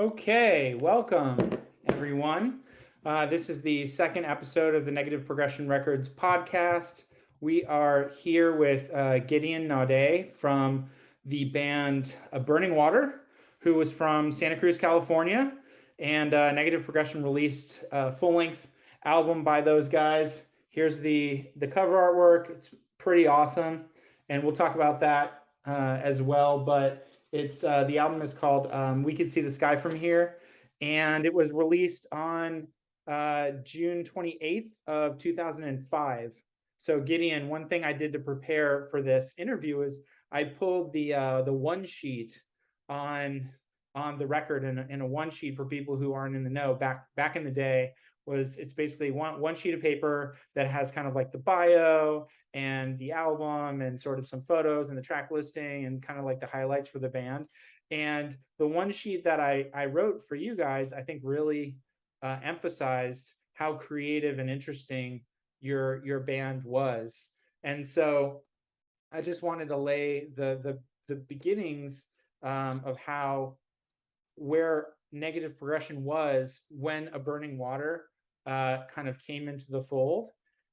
Okay, welcome everyone. This is the second episode of the Negative Progression Records podcast. We are here with Gideon Naude from the band Burning Water, who was from Santa Cruz, California, and Negative Progression released a full-length album by those guys. Here's the cover artwork. It's pretty awesome, and we'll talk about that as well. But it's the album is called "We Could See the Sky from Here," and it was released on June 28th of 2005. So Gideon, one thing I did to prepare for this interview is I pulled the one sheet on the record in a one sheet for people who aren't in the know. Back in the day, it's basically one sheet of paper that has kind of like the bio and the album and sort of some photos and the track listing and kind of like the highlights for the band. And the one sheet that I wrote for you guys, I think really emphasized how creative and interesting your band was. And so I just wanted to lay the beginnings of where Negative Progression was when A Burning Water kind of came into the fold.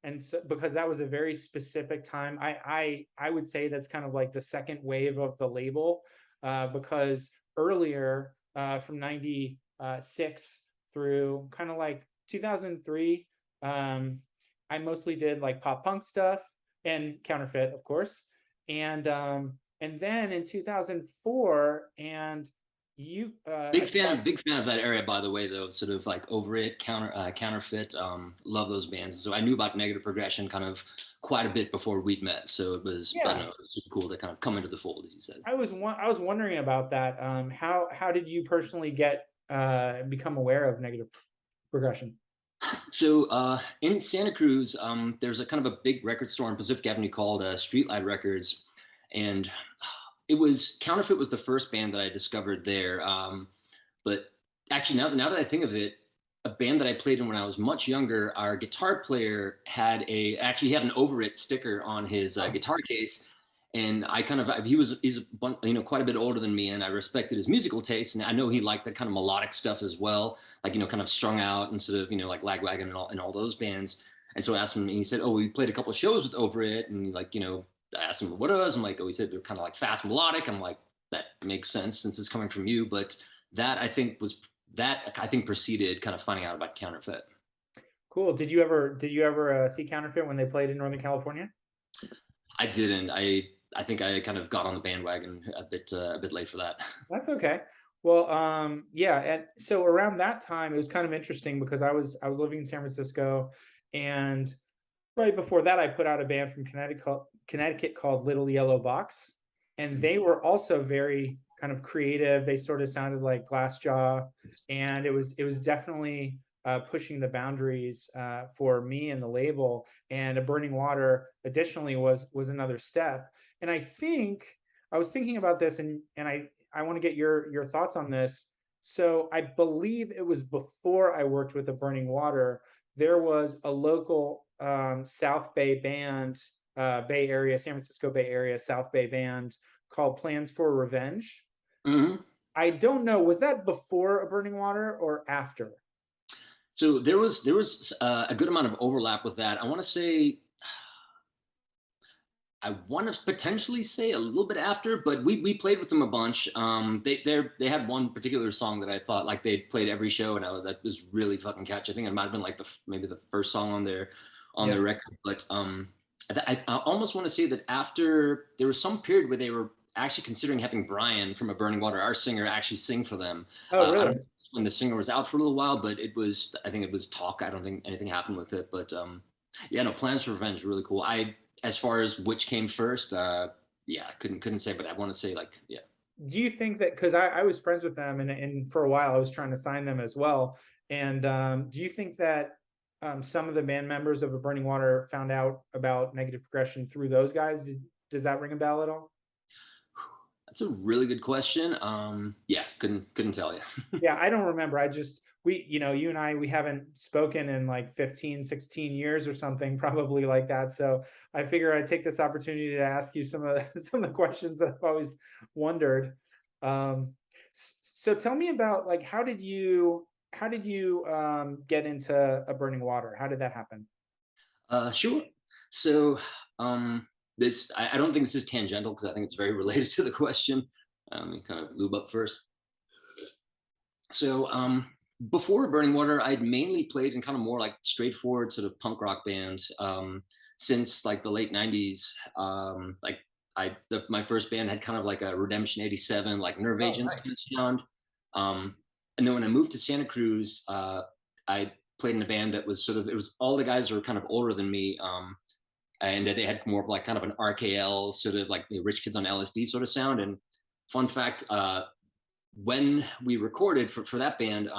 And so, because that was a very specific time, I would say that's kind of like the second wave of the label, because earlier from 96 through kind of like 2003, I mostly did like pop punk stuff and Counterfeit, of course. And then in 2004, and you Big fan of that area, by the way. Though, sort of like Over It, Counterfeit. Love those bands. So I knew about Negative Progression kind of quite a bit before we'd met. So it was, I don't yeah, know, it was super cool to kind of come into the fold, as you said. I was wondering about that. How did you personally get become aware of Negative Progression? So in Santa Cruz, there's a kind of a big record store on Pacific Avenue called Streetlight Records, and it was Counterfeit was the first band that I discovered there. But actually, now that I think of it, a band that I played in when I was much younger, our guitar player actually had an Over It sticker on his Oh, guitar case, and I kind of he's quite a bit older than me, and I respected his musical taste, and I know he liked that kind of melodic stuff as well, like kind of strung out and sort of like Lagwagon and all those bands. And so I asked him, and he said, "Oh, we played a couple of shows with Over It," and I asked him what it was. I'm like, "Oh," he said they're kind of like fast melodic. I'm like, that makes sense since it's coming from you, but that I think preceded kind of finding out about Counterfeit. cool. Did you ever see Counterfeit when they played in Northern California? I didn't. I think I kind of got on the bandwagon a bit late for that. That's okay. Well, yeah, and so around that time, it was kind of interesting because I was living in San Francisco, and right before that, I put out a band from Connecticut called Little Yellow Box, and they were also very kind of creative. They sort of sounded like Glassjaw, and it was definitely pushing the boundaries for me and the label. And A Burning Water, additionally, was another step. And I think I was thinking about this, and I want to get your thoughts on this. So I believe it was before I worked with A Burning Water. There was a local South Bay band, Bay Area, San Francisco Bay Area, South Bay band called Plans for Revenge. Mm-hmm. I don't know, was that before A Burning Water or after? So there was a good amount of overlap with that. I want to potentially say a little bit after, but we played with them a bunch. They had one particular song that I thought like they played every show, and that was really fucking catchy. I think it might have been like maybe the first song on Yeah. their record. But I almost want to say that after there was some period where they were actually considering having Brian from A Burning Water, our singer, actually sing for them. Oh, I really? don't know when the singer was out for a little while, but I think it was talk. I don't think anything happened with it, but yeah, no, Plans for Revenge really cool. As far as which came first, yeah, I couldn't say, but I want to say like, yeah. Do you think that, because I was friends with them, and for a while I was trying to sign them as well. And do you think that some of the band members of A Burning Water found out about Negative Progression through those guys? Does that ring a bell at all? That's a really good question. Yeah, couldn't tell you. Yeah, I don't remember. I just, you and I, we haven't spoken in like 15, 16 years or something, probably like that. So I figure I'd take this opportunity to ask you some of the, some of the questions that I've always wondered. Um, So tell me about like how did you get into a burning water? How did that happen? Sure. So, I don't think this is tangential because I think it's very related to the question. Let me kind of lube up first. So, before Burning Water, I'd mainly played in kind of more like straightforward sort of punk rock bands. Since like the late '90s, my first band had kind of like a Redemption '87, like Nerve Oh, Agents kind nice. of sound. Um, and then when I moved to Santa Cruz, I played in a band that was sort of, it was all the guys were kind of older than me. And they had more of like kind of an RKL sort of like Rich Kids on LSD sort of sound. And fun fact, when we recorded for that band,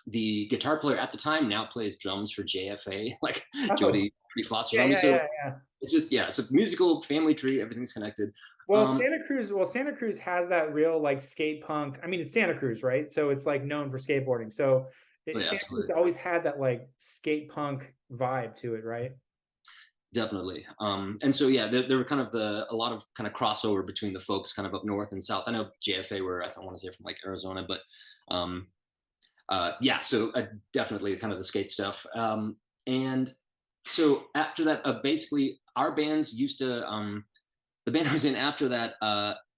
the guitar player at the time now plays drums for JFA, like Oh, Jody Foster's yeah, army. yeah, So yeah, yeah. it's just, yeah, it's a musical family tree. Everything's connected. Um, Well, Santa Cruz has that real like skate punk. I mean, it's Santa Cruz, right? So it's like known for skateboarding. So but yeah, Santa Cruz absolutely. always had that like skate punk vibe to it, right? Definitely. And so yeah, there were kind of a lot of kind of crossover between the folks kind of up north and south. I know JFA were, I don't want to say from like Arizona, but um, yeah, so definitely kind of the skate stuff. And so after that, basically our bands used to, the band I was in after that,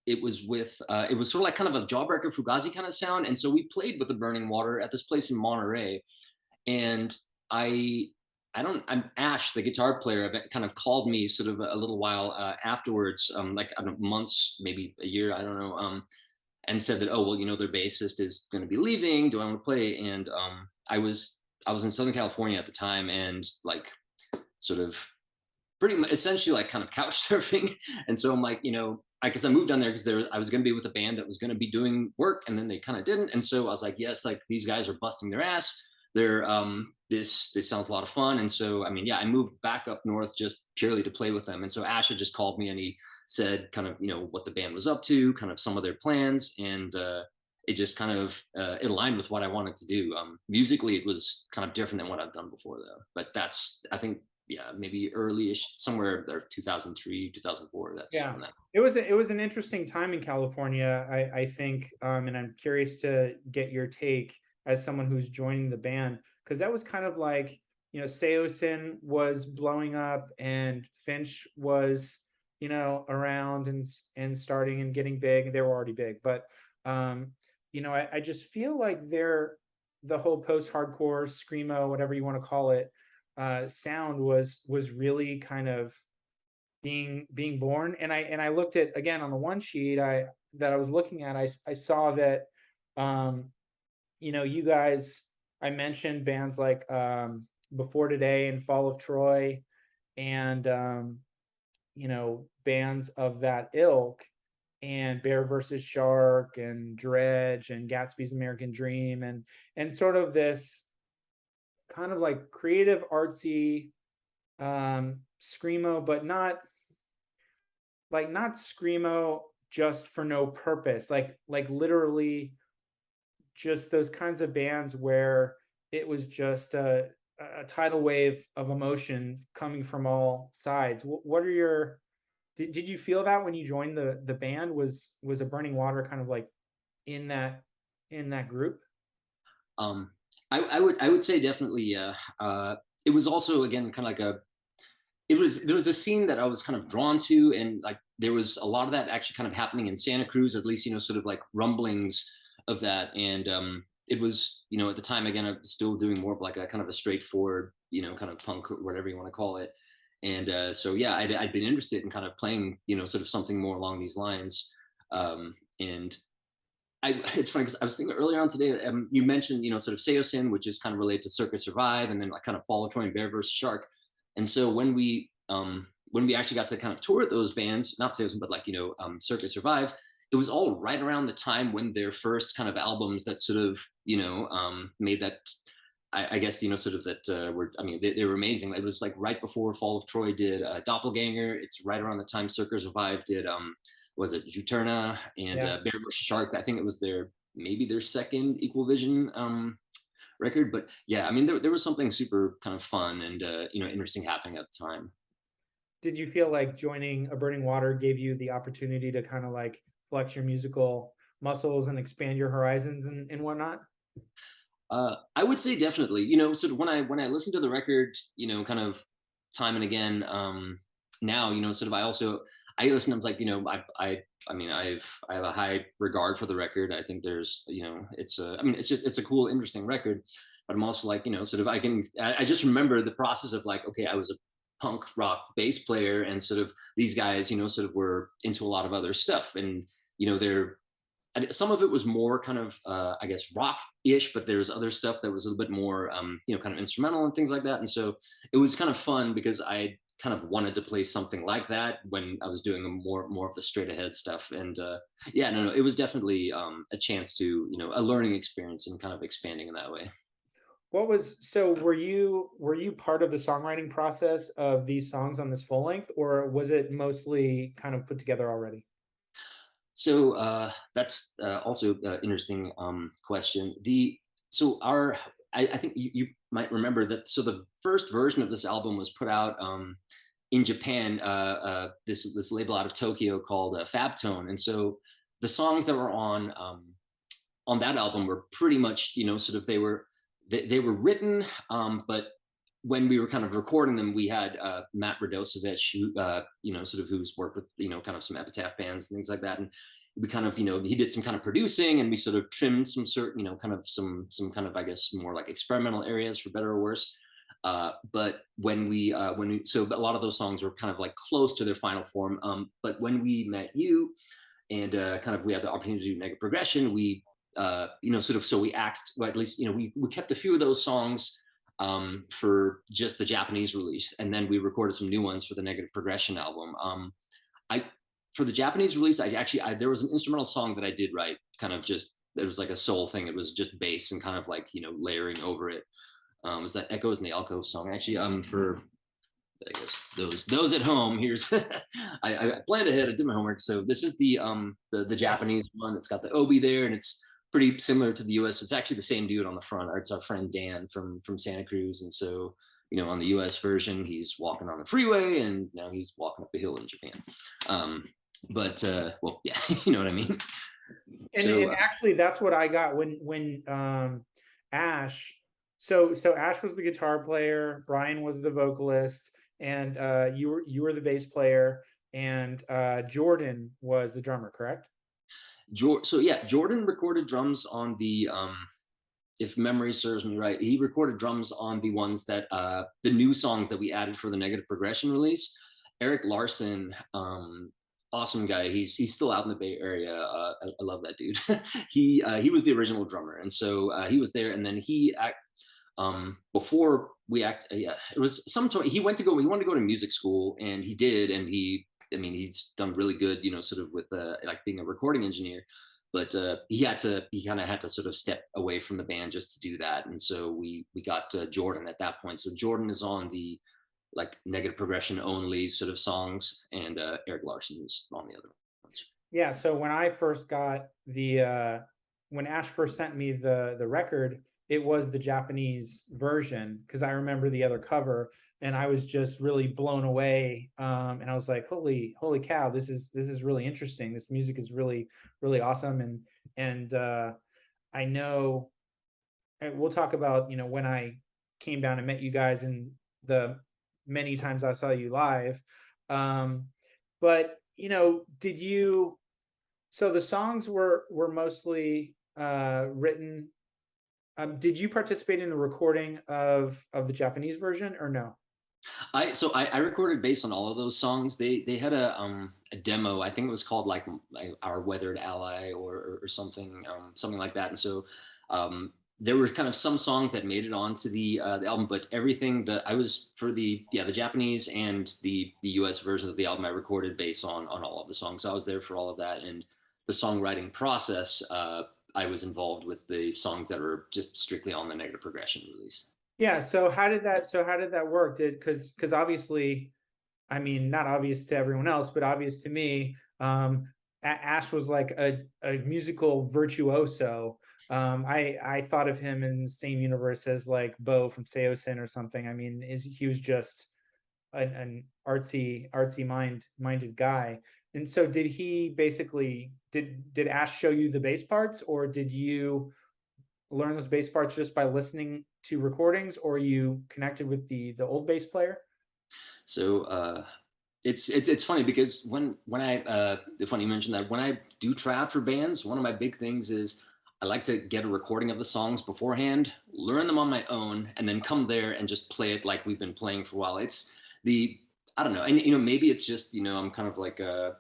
it was sort of like kind of a Jawbreaker Fugazi kind of sound. And so we played with the Burning Water at this place in Monterey. And I I'm Ash, the guitar player, kind of called me sort of a little while afterwards, like I don't know, months, maybe a year, I don't know, and said that, oh well, their bassist is going to be leaving. Do I want to play? And I was in Southern California at the time, and like sort of pretty much essentially like kind of couch surfing. And so I'm like, I guess I moved down there because I was going to be with a band that was going to be doing work, and then they kind of didn't. And so I was like, yes, like these guys are busting their ass. They're this sounds a lot of fun. And so I mean, yeah, I moved back up north just purely to play with them. And so Ash had just called me and he said kind of what the band was up to, kind of some of their plans, and it just kind of it aligned with what I wanted to do. Musically, it was kind of different than what I've done before, though. But that's, I think, yeah, maybe early-ish, somewhere there, 2003, 2004. That's Yeah. when that. It was an interesting time in California, I think, and I'm curious to get your take as someone who's joining the band, because that was kind of like, Seosin was blowing up and Finch was, around and starting and getting big. They were already big, but I just feel like the whole post-hardcore, screamo, whatever you want to call it, sound was really kind of being born. And I looked at, again, on the one sheet I was looking at, I saw that um you guys, I mentioned bands like Before Today and Fall of Troy, and bands of that ilk, and Bear versus Shark and Dredge and Gatsby's American Dream, and sort of this kind of like creative artsy screamo, but not screamo just for no purpose, like literally just those kinds of bands where it was just a tidal wave of emotion coming from all sides. What are your did you feel that when you joined the band? Was a Burning Water kind of like in that group? Um, I would say definitely, yeah. It was also again kind of like there was a scene that I was kind of drawn to, and like there was a lot of that actually kind of happening in Santa Cruz, at least sort of like rumblings of that. And it was at the time, again, I'm still doing more of like a kind of a straightforward kind of punk or whatever you want to call it. And so yeah, I'd been interested in kind of playing sort of something more along these lines. And it's funny because I was thinking earlier on today, you mentioned, sort of Seosin, which is kind of related to Circuit Survive, and then like kind of Fall of Troy and Bear vs. Shark. And so when we actually got to kind of tour with those bands, not Seosin, but like, Circuit Survive, it was all right around the time when their first kind of albums that sort of, made that, I guess, sort of that were, I mean, they were amazing. It was like right before Fall of Troy did Doppelganger. It's right around the time Circuit Survive did, was it Juturna and Yeah. Bear vs. Shark. I think it was maybe their second Equal Vision record. But yeah, I mean, there was something super kind of fun and, interesting happening at the time. Did you feel like joining a Burning Water gave you the opportunity to kind of like flex your musical muscles and expand your horizons and whatnot? I would say definitely. Sort of when I listen to the record, kind of time and again. Now, sort of I listen. I was like, I mean, I have a high regard for the record. I think there's, it's a. I mean, it's a cool, interesting record. But I'm also like, sort of I just remember the process of like, okay, I was a punk rock bass player, and sort of these guys, sort of were into a lot of other stuff, and they're some of it was more kind of I guess rock-ish, but there's other stuff that was a little bit more kind of instrumental and things like that. And so it was kind of fun because I kind of wanted to play something like that when I was doing more of the straight ahead stuff. And yeah, no, it was definitely a chance to a learning experience and kind of expanding in that way. Were you part of the songwriting process of these songs on this full length, or was it mostly kind of put together already? So that's also an interesting question. I think you might remember that. So the first version of this album was put out in Japan. This label out of Tokyo called Fabtone, and so the songs that were on that album were pretty much sort of they were written, but when we were kind of recording them, we had Matt Radosevich, who sort of who's worked with kind of some Epitaph bands and things like that, and we kind of he did some kind of producing, and we sort of trimmed some certain kind of some kind of I guess more like experimental areas for better or worse. But so a lot of those songs were kind of like close to their final form. But when we met you and kind of we had the opportunity to do negative progression, we sort of so we asked, well, at least we kept a few of those songs for just the Japanese release, and then we recorded some new ones for the Negative Progression album. I For the Japanese release, there was an instrumental song that I did write, kind of just it was like a soul thing. It was just bass and kind of like layering over it. It was that Echoes in the Alcove song actually? For I guess those at home, here's I planned ahead. I did my homework. So this is the Yeah. Japanese one. It's got the obi there, and it's pretty similar to the U.S. It's actually the same dude on the front. It's our friend Dan from Santa Cruz, and so on the U.S. version, he's walking on the freeway, and now he's walking up a hill in Japan. But well, yeah, you know what I mean. And So actually, that's what I got when Ash. So Ash was the guitar player, Brian was the vocalist, and you were the bass player, and Jordan was the drummer, correct? So yeah, Jordan recorded drums on the if memory serves me right, he recorded drums on the ones that the new songs that we added for the Negative Progression release. Eric Larson, awesome guy. He's still out in the Bay Area. I love that dude. He was the original drummer, and so he was there. And then before we act, yeah, it was sometime he wanted to go to music school, and he did, and I mean, he's done really good, sort of with like being a recording engineer, but he kind of had to sort of step away from the band just to do that. And so we got Jordan at that point. So Jordan is on the like Negative Progression only sort of songs, and Eric Larson is on the other ones. Yeah. So when I first got when Ash first sent me the record, it was the Japanese version because I remember the other cover, and I was just really blown away. And I was like, holy cow, this is really interesting. This music is really awesome. And I know, and we'll talk about when I came down and met you guys and the many times I saw you live. Um, but did you? So the songs were mostly written. Did you participate in the recording of the Japanese version or no? I recorded based on all of those songs. They had a demo. I think it was called like Our Weathered Ally or something like that. And so there were kind of some songs that made it onto the album, but everything that I was for the Japanese and the US version of the album I recorded based on all of the songs. So I was there for all of that, and the songwriting process. I was involved with the songs that were just strictly on the Negative Progression release. Yeah. So how did that work? Because obviously, I mean, not obvious to everyone else, but obvious to me. Ash was like a musical virtuoso. I thought of him in the same universe as like Bo from Seosin or something. I mean, he was just an artsy minded guy. And so did he basically, did Ash show you the bass parts, or did you learn those bass parts just by listening to recordings, or you connected with the old bass player? So it's funny because when I funny you mentioned that when I do try out for bands, one of my big things is I like to get a recording of the songs beforehand, learn them on my own, and then come there and just play it like we've been playing for a while. It's the I don't know, and maybe it's just I'm kind of like a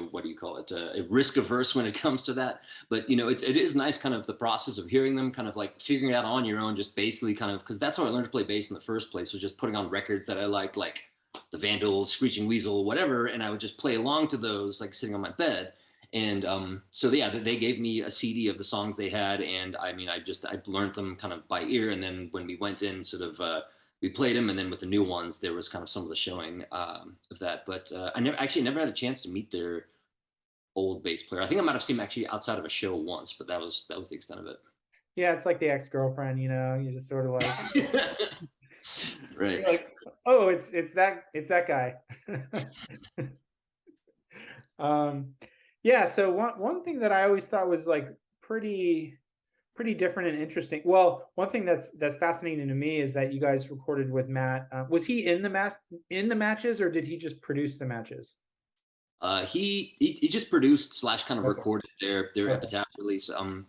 what do you call it, risk averse when it comes to that. But it is nice, kind of the process of hearing them, kind of like figuring it out on your own, just basically kind of because that's how I learned to play bass in the first place, was just putting on records that I liked, like the Vandals, Screeching Weasel, whatever, and I would just play along to those, like sitting on my bed. And so yeah, they gave me a CD of the songs they had, and I mean, I learned them kind of by ear, and then when we went in, sort of we played them, and then with the new ones, there was kind of some of the showing of that. But I never had a chance to meet their old bass player. I think I might have seen him actually outside of a show once, but that was the extent of it. Yeah, it's like the ex-girlfriend, you just sort of like, Right. you're like, oh, it's that guy. um yeah, so one thing that I always thought was like pretty different and interesting. Well, one thing that's fascinating to me is that you guys recorded with Matt. Was he in the matches, or did he just produce the matches? He just produced slash kind of Okay. recorded their Okay. Epitaph release. I'm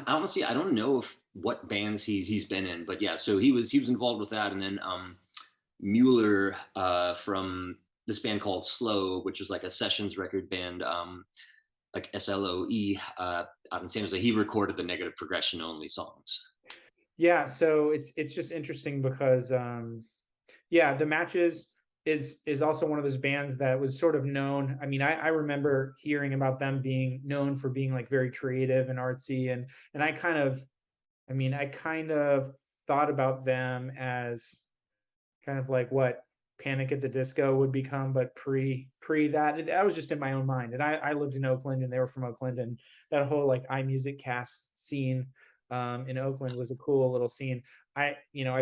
honestly, I don't know if what bands he's been in, but yeah, so he was involved with that. And then Mueller from this band called Slow, which was like a sessions record band, like SLOE, out in San Jose. He recorded the negative progression only songs. Yeah, so it's just interesting because yeah, the matches is also one of those bands that was sort of known. I mean, I remember hearing about them being known for being like very creative and artsy, and I kind of thought about them as kind of like what Panic at the Disco would become, but pre that. That was just in my own mind. And I lived in Oakland, and they were from Oakland, and that whole like iMusic cast scene in Oakland was a cool little scene. I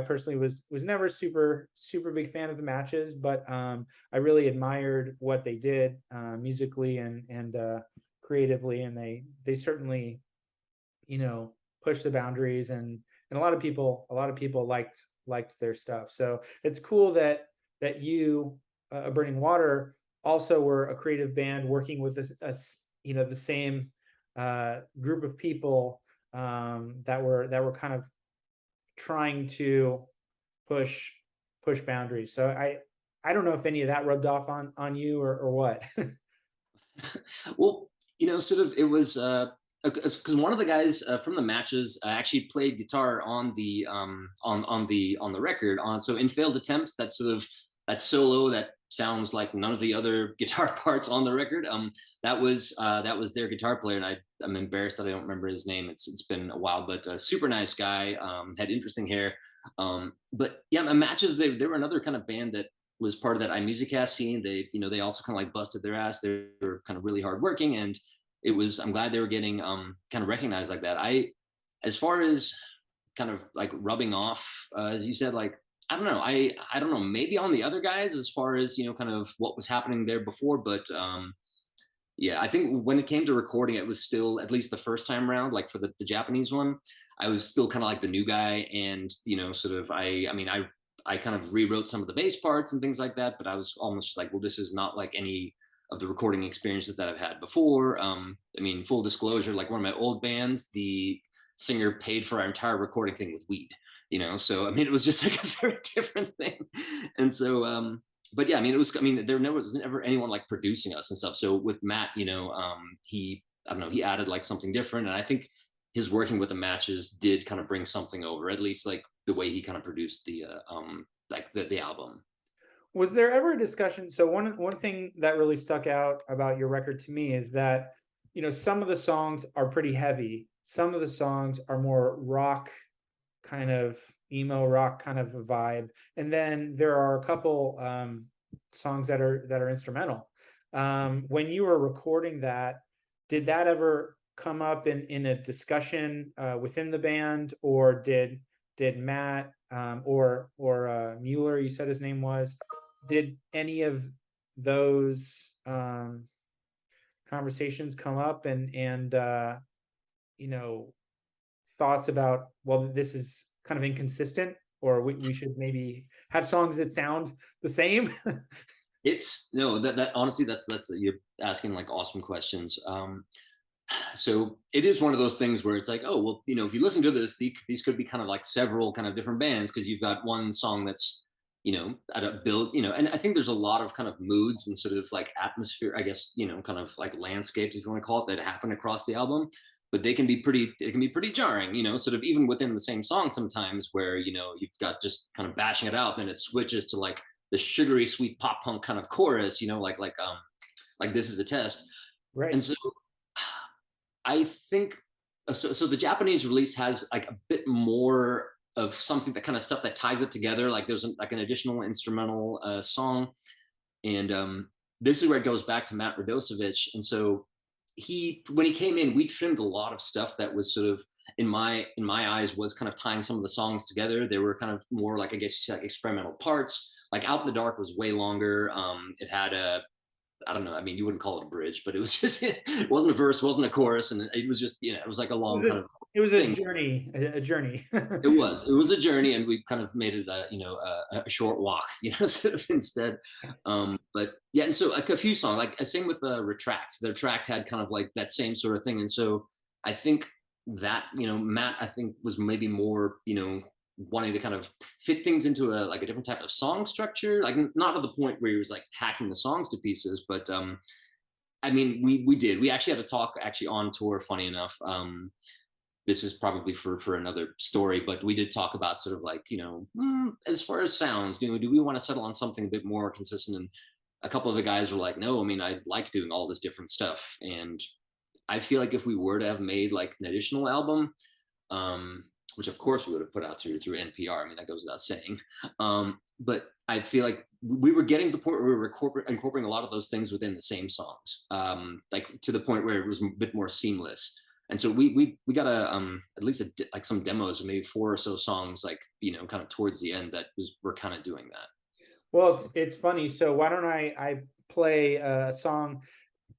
personally was never super big fan of the matches, but I really admired what they did musically and creatively, and they certainly pushed the boundaries, and a lot of people liked their stuff. So it's cool that you, Burning Water, also were a creative band working with the same group of people that were kind of trying to push push boundaries. So I don't know if any of that rubbed off on you or what. Well, sort of it was because one of the guys from the matches actually played guitar on the on the record on so in failed attempts, that sort of that solo that sounds like none of the other guitar parts on the record. That was their guitar player, and I'm embarrassed that I don't remember his name. It's been a while, but a super nice guy, had interesting hair. But yeah, my matches, they were another kind of band that was part of that iMusicast scene. They also kind of like busted their ass. They were kind of really hardworking, and I'm glad they were getting kind of recognized like that. As far as kind of like rubbing off, as you said, like I don't know, I don't know, maybe on the other guys as far as kind of what was happening there before, but yeah, I think when it came to recording, it was still, at least the first time around, like for the Japanese one, I was still kind of like the new guy, and sort of I kind of rewrote some of the bass parts and things like that, but I was almost like, well, this is not like any of the recording experiences that I've had before. I mean, full disclosure, like one of my old bands, the singer paid for our entire recording thing with weed, so I mean, it was just like a very different thing. And so but yeah, I mean, there was never anyone like producing us and stuff. So with Matt, he, I don't know, he added like something different, and I think his working with the matches did kind of bring something over, at least like the way he kind of produced the like the album. Was there ever a discussion? So one thing that really stuck out about your record to me is that some of the songs are pretty heavy. Some of the songs are more rock, kind of emo rock kind of a vibe, and then there are a couple songs that are instrumental. When you were recording that, did that ever come up in a discussion within the band, or did Matt or Mueller, you said his name was, did any of those conversations come up, and you know, thoughts about, well, this is kind of inconsistent, or we should maybe have songs that sound the same? It's no, that honestly, that's you're asking like awesome questions. So it is one of those things where it's like, oh well, if you listen to this, these could be kind of like several kind of different bands, because you've got one song that's at a build, and I think there's a lot of kind of moods and sort of like atmosphere, I guess, kind of like landscapes, if you want to call it, that happen across the album. But it can be pretty jarring, sort of even within the same song sometimes, where you've got just kind of bashing it out, then it switches to like the sugary sweet pop punk kind of chorus, like This Is a Test. Right. And so I think so the Japanese release has like a bit more of something, that kind of stuff that ties it together. Like there's like an additional instrumental song, and this is where it goes back to Matt Radosevich. And so when he came in, we trimmed a lot of stuff that was sort of in my eyes was kind of tying some of the songs together. They were kind of more like, I guess, like experimental parts. Like Out in the Dark was way longer. It had I don't know. I mean, you wouldn't call it a bridge, but it was just, it wasn't a verse, wasn't a chorus. And it was just, it was like a long kind of It was a thing. journey, a journey. It was a journey, and we kind of made it a short walk, sort of instead. But yeah. And so like a few songs, like same with the Retract, the Retract had kind of like that same sort of thing. And so I think that, Matt, I think, was maybe more, wanting to kind of fit things into a different type of song structure, like not to the point where he was like hacking the songs to pieces, but I mean, we actually had a talk actually on tour, funny enough. This is probably for another story, but we did talk about sort of like, as far as sounds, do we want to settle on something a bit more consistent? And a couple of the guys were like, no, I mean, I like doing all this different stuff. And I feel like if we were to have made like an additional album, which of course we would have put out through NPR. I mean, that goes without saying. But I feel like we were getting to the point where we were incorporating a lot of those things within the same songs, like to the point where it was a bit more seamless. And so we got at least like some demos, maybe 4 or so songs, like kind of towards the end, we're kind of doing that. Well, it's funny. So why don't I play a song?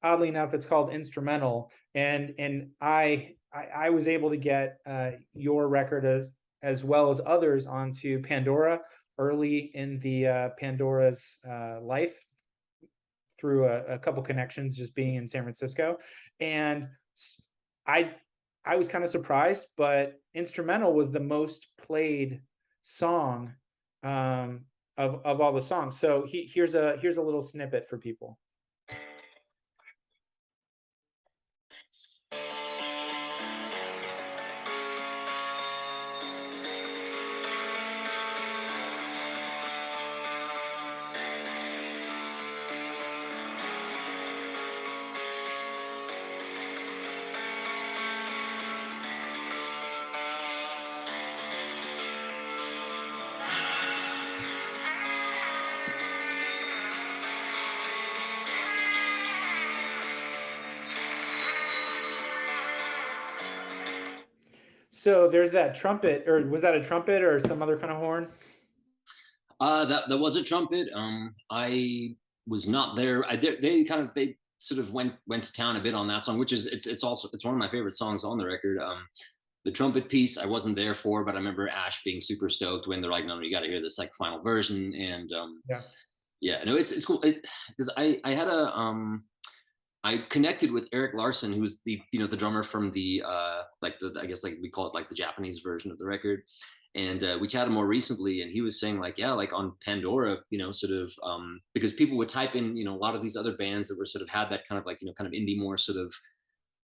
Oddly enough, it's called Instrumental, and I was able to get your record as well as others onto Pandora early in the Pandora's life, through a couple connections, just being in San Francisco. And I I was kind of surprised, but Instrumental was the most played song of all the songs. So here's a little snippet for people. So there's that trumpet, or was that a trumpet or some other kind of horn? That was a trumpet. I was not there. They sort of went to town a bit on that song, which is it's one of my favorite songs on the record. The trumpet piece I wasn't there for, but I remember Ash being super stoked when they're like, no, you got to hear this like final version. And Yeah. yeah, no, it's cool because I had I connected with Eric Larson, who's the drummer from the I guess like we call it like the Japanese version of the record. And we chatted more recently, and he was saying like, yeah, like on Pandora, sort of because people would type in, a lot of these other bands that were sort of had that kind of like, kind of indie, more sort of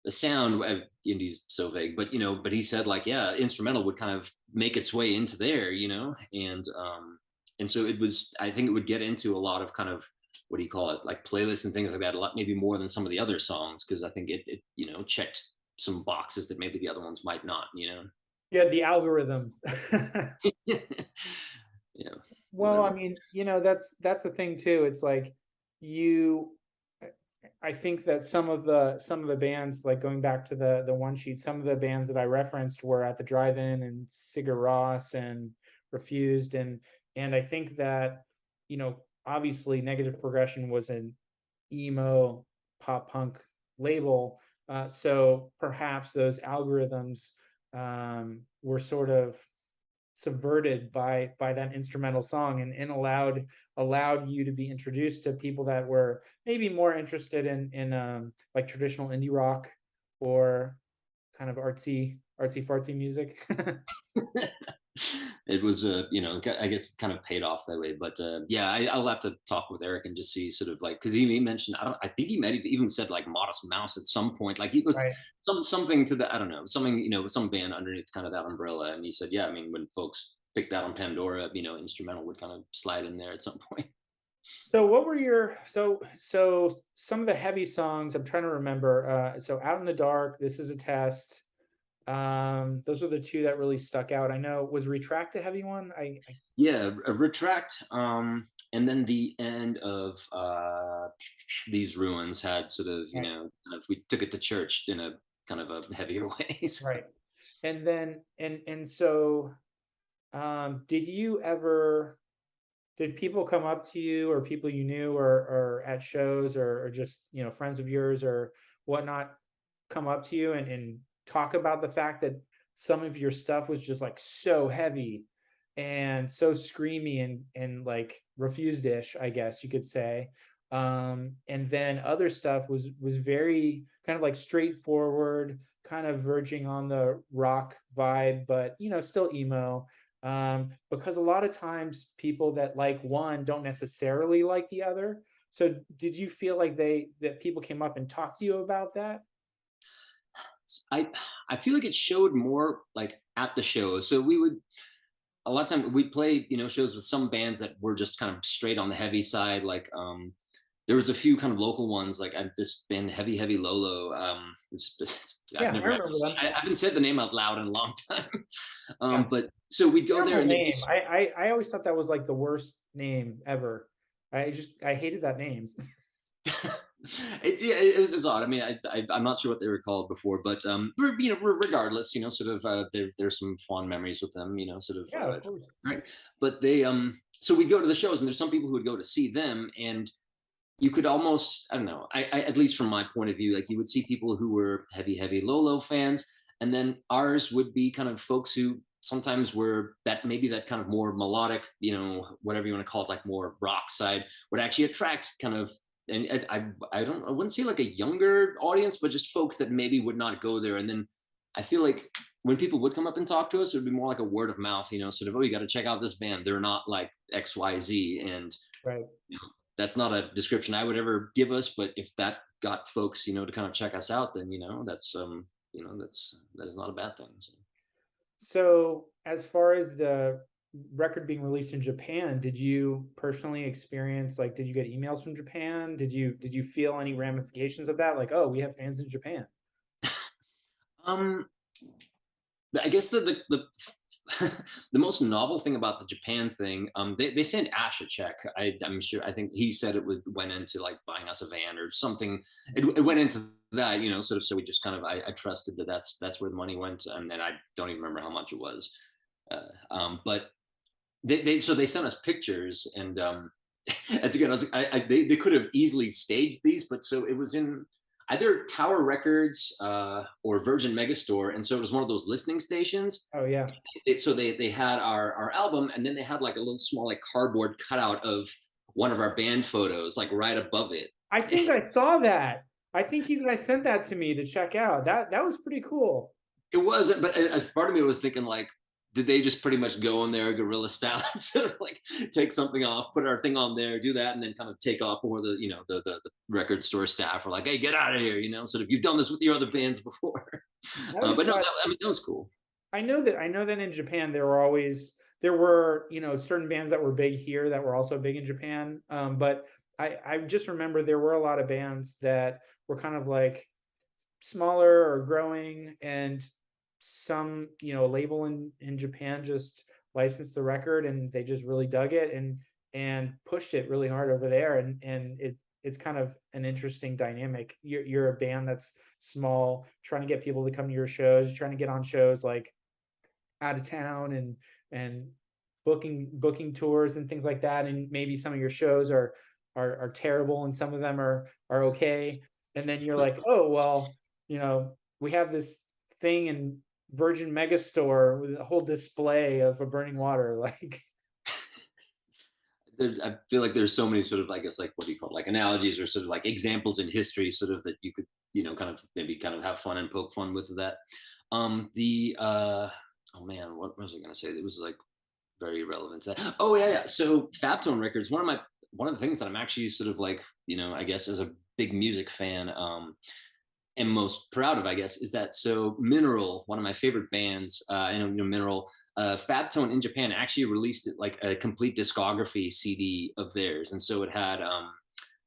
the sound. Indie's so vague, but but he said like, yeah, instrumental would kind of make its way into there, and so it was. I think it would get into a lot of kind of, what do you call it, like playlists and things like that, a lot, maybe more than some of the other songs, because I think it checked some boxes that maybe the other ones might not. Yeah, the algorithm. Yeah. Well, I Whatever. mean, that's the thing too. It's like you I think that some of the bands, like going back to the one sheet, some of the bands that I referenced were At the Drive-In and Sigur Rós and Refused, and I think that, obviously Negative Progression was an emo pop punk label, so perhaps those algorithms were sort of subverted by that instrumental song, and allowed you to be introduced to people that were maybe more interested in like traditional indie rock or kind of artsy fartsy music. It was I guess kind of paid off that way. But yeah, I'll have to talk with Eric and just see sort of like, because he mentioned, I think he might have even said like Modest Mouse at some point, like he was Right. something to the, I don't know, something, some band underneath kind of that umbrella. And he said, yeah, I mean, when folks picked that on Pandora, instrumental would kind of slide in there at some point. So what were your so some of the heavy songs I'm trying to remember, so Out in the Dark, This Is a Test, those are the two that really stuck out. I know, was Retract a heavy one? I Yeah, a Retract, and then the end of These Ruins had sort of, Right. kind of, we took it to church in a kind of a heavier way. So. Right. And then and so did you ever, did people come up to you, or people you knew, or at shows, or just, friends of yours or whatnot, come up to you and talk about the fact that some of your stuff was just like so heavy and so screamy and like refused-ish, I guess you could say. And then other stuff was very kind of like straightforward, kind of verging on the rock vibe, but still emo. Because a lot of times people that like one don't necessarily like the other. So did you feel like that people came up and talked to you about that? I feel like it showed more like at the show. So we would, a lot of time we'd play, shows with some bands that were just kind of straight on the heavy side. Like there was a few kind of local ones, like this band Heavy Lolo. I've Yeah, I never remember them. I haven't said the name out loud in a long time. Yeah, But so we'd go there terrible and there'd be, name. I always thought that was like the worst name ever. I hated that name. yeah, it was odd. I mean, I'm not sure what they were called before, but regardless, sort of, there's some fond memories with them, sort of, Yeah, of course. right. But they, so we'd go to the shows, and there's some people who would go to see them, and you could almost, I don't know, I at least from my point of view, like you would see people who were heavy Lolo fans, and then ours would be kind of folks who sometimes were that, maybe that kind of more melodic, whatever you want to call it, like more rock side, would actually attract kind of, and I wouldn't say like a younger audience, but just folks that maybe would not go there. And then I feel like when people would come up and talk to us, it would be more like a word of mouth, sort of, oh, you got to check out this band. They're not like XYZ. And Right. that's not a description I would ever give us, but if that got folks, to kind of check us out, then that is not a bad thing. So. So, as far as the record being released in Japan, did you personally experience, like, did you get emails from Japan? Did you feel any ramifications of that? Like, oh, we have fans in Japan. Um, I guess the most novel thing about the Japan thing, they sent Ash a check. I'm sure. I think he said went into like buying us a van or something. It went into that, sort of. So we just kind of, I trusted that that's where the money went, and then I don't even remember how much it was. But so they sent us pictures, and that's again, they could have easily staged these, but so it was in either Tower Records or Virgin Megastore, and so it was one of those listening stations. Oh yeah. So they had our album, and then they had like a little small like cardboard cutout of one of our band photos, like right above it. I think I saw that. I think you guys sent that to me to check out. That was pretty cool. It wasn't, but part of me was thinking like, did they just pretty much go on there guerrilla style and sort of like take something off, put our thing on there, do that, and then kind of take off? Or the record store staff were like, hey, get out of here, sort of, you've done this with your other bands before. I always But no, thought, I mean, that was cool. I know that in Japan there were certain bands that were big here that were also big in Japan. But I just remember there were a lot of bands that were kind of like smaller or growing, and some label in Japan just licensed the record, and they just really dug it and pushed it really hard over there, and it's kind of an interesting dynamic. You're a band that's small, trying to get people to come to your shows, trying to get on shows like out of town, and booking tours and things like that, and maybe some of your shows are terrible and some of them are okay, and then you're like, oh well, we have this thing in Virgin Megastore with a whole display of a burning water, like. I feel like there's so many sort of, I guess, like, what do you call it, like analogies or sort of like examples in history, sort of, that you could, kind of maybe kind of have fun and poke fun with that. The Oh man, what was I gonna say? It was like very relevant to that. Oh yeah, yeah. So Fabtone Records, one of the things that I'm actually sort of like, I guess as a big music fan, am most proud of, I guess, is that, so Mineral, one of my favorite bands, Mineral, Fabtone in Japan actually released it like a complete discography CD of theirs, and so it had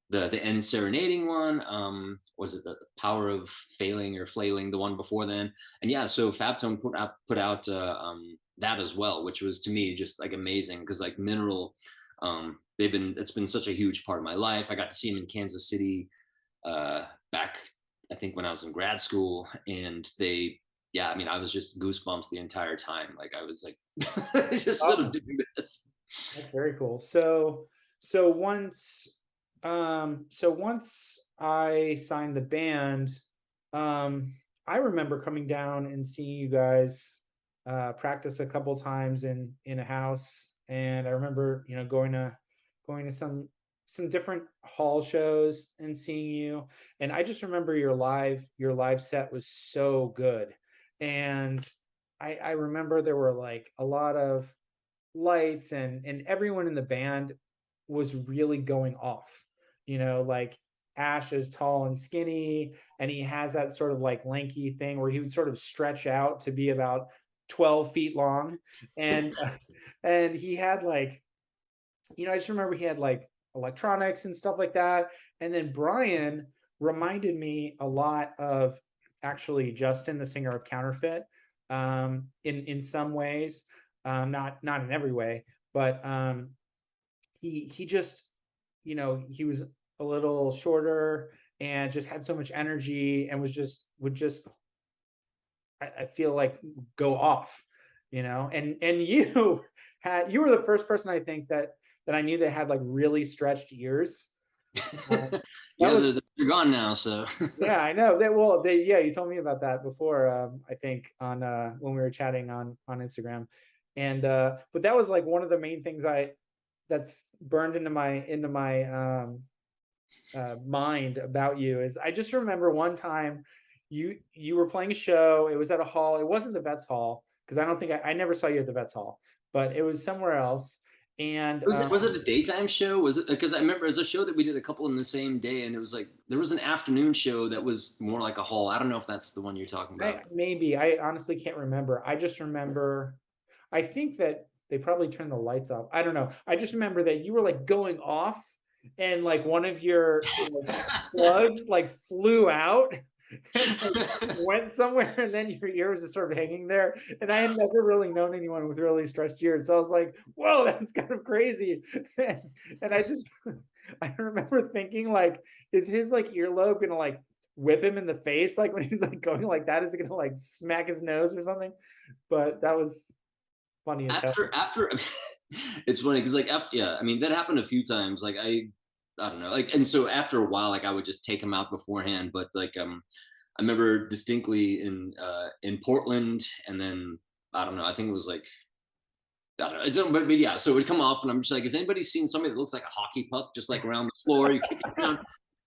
the End Serenading one, was it the Power of Failing or Flailing, the one before then, and yeah, so Fabtone put out that as well, which was to me just like amazing, because like Mineral, it's been such a huge part of my life. I got to see them in Kansas City back, I think, when I was in grad school, and yeah, I mean, I was just goosebumps the entire time. Like I was like, just sort of Awesome. doing this. That's very cool. So once I signed the band, I remember coming down and seeing you guys practice a couple times in a house, and I remember going to some different hall shows and seeing you, and I just remember your live set was so good, and I remember there were like a lot of lights, and everyone in the band was really going off, like Ash is tall and skinny, and he has that sort of like lanky thing where he would sort of stretch out to be about 12 feet long, and he had like, I just remember he had like electronics and stuff like that. And then Brian reminded me a lot of actually Justin, the singer of Counterfeit, in some ways, not in every way, but he just, he was a little shorter and just had so much energy and would just, I feel like, go off, and you were the first person I think that I knew that had like really stretched ears. Uh, that Yeah, was they're gone now. So Yeah, I know that. Well, yeah, you told me about that before. I think on when we were chatting on Instagram, and but that was like one of the main things that's burned into my mind about you is I just remember one time you were playing a show. It was at a hall. It wasn't the Vets Hall because I don't think I never saw you at the Vets Hall, but it was somewhere else. And was it a daytime show? Was it, because I remember it was a show that we did a couple in the same day, and it was like there was an afternoon show that was more like a hall. I don't know if that's the one you're talking about. maybe I honestly can't remember. I just remember. I think that they probably turned the lights off. I don't know. I just remember that you were like going off, and like one of your like plugs like flew out and like went somewhere, and then your ear was just sort of hanging there. And I had never really known anyone with really stretched ears, so I was like, "Whoa, that's kind of crazy." And I just, I remember thinking like, is his like earlobe gonna like whip him in the face like when he's like going like that? Is it gonna like smack his nose or something? But that was funny as hell. After it's funny because like after, yeah, I mean that happened a few times. Like I don't know, like, and so after a while, like I would just take him out beforehand. But like I remember distinctly in Portland, and then I don't know, I think it was like, I don't know. But yeah, so it would come off, and I'm just like, has anybody seen somebody that looks like a hockey puck just like around the floor? You kick it around.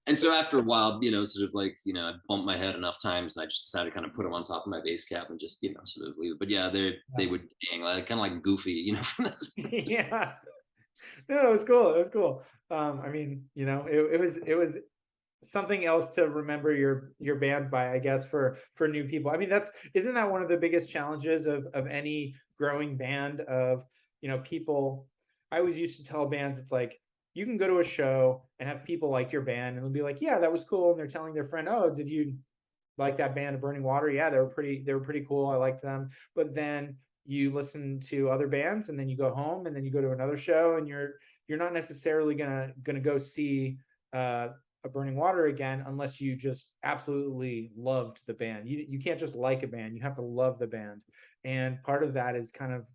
And so after a while, sort of like, I bumped my head enough times, and I just decided to kind of put them on top of my bass cap and just, sort of leave it. But yeah, they would hang like kind of like Goofy, from this. Yeah, no, it was cool. It was cool. I mean, it was something else to remember your band by, I guess, for new people. I mean, isn't that one of the biggest challenges of any growing band of, people. I always used to tell bands, it's like you can go to a show and have people like your band and they'll be like, yeah, that was cool, and they're telling their friend, oh, did you like that band of Burning Water? Yeah, they were pretty cool. I liked them. But then you listen to other bands, and then you go home, and then you go to another show, and you're not necessarily gonna go see a Burning Water again unless you just absolutely loved the band. You can't just like a band; you have to love the band. And part of that is kind of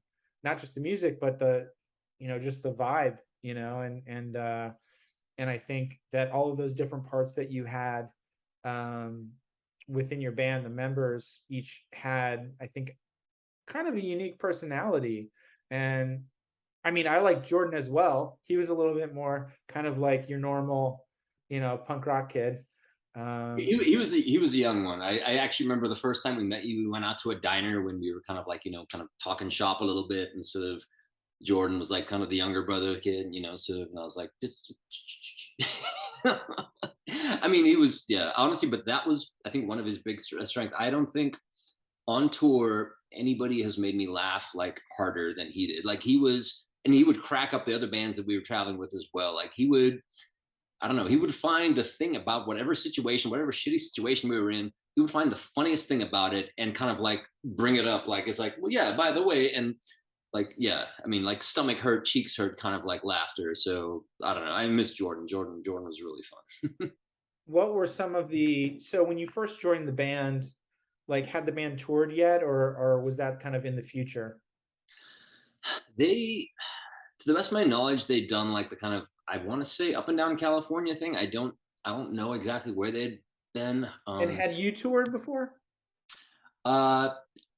not just the music, but just the vibe, and I think that all of those different parts that you had um, within your band, the members each had, I think, kind of a unique personality. And I mean, I like Jordan as well. He was a little bit more kind of like your normal, punk rock kid. He was a young one. I actually remember the first time we met you. We went out to a diner when we were kind of like kind of talking shop a little bit, and sort of Jordan was like kind of the younger brother kid, sort of, and I was like, I mean, he was, yeah, honestly, but that was, I think, one of his big strength. I don't think on tour anybody has made me laugh like harder than he did. Like and he would crack up the other bands that we were traveling with as well. Like he would, I don't know, he would find the thing about whatever situation, whatever shitty situation we were in, he would find the funniest thing about it and kind of like bring it up. Like, it's like, well, yeah, by the way, and like, yeah, I mean, like stomach hurt, cheeks hurt, kind of like laughter. So I don't know. I miss Jordan. Jordan was really fun. What were some of so when you first joined the band, like had the band toured yet, or was that kind of in the future? They, to the best of my knowledge, they'd done like the kind of, I want to say, up and down California thing. I don't know exactly where they'd been. And had you toured before? Uh,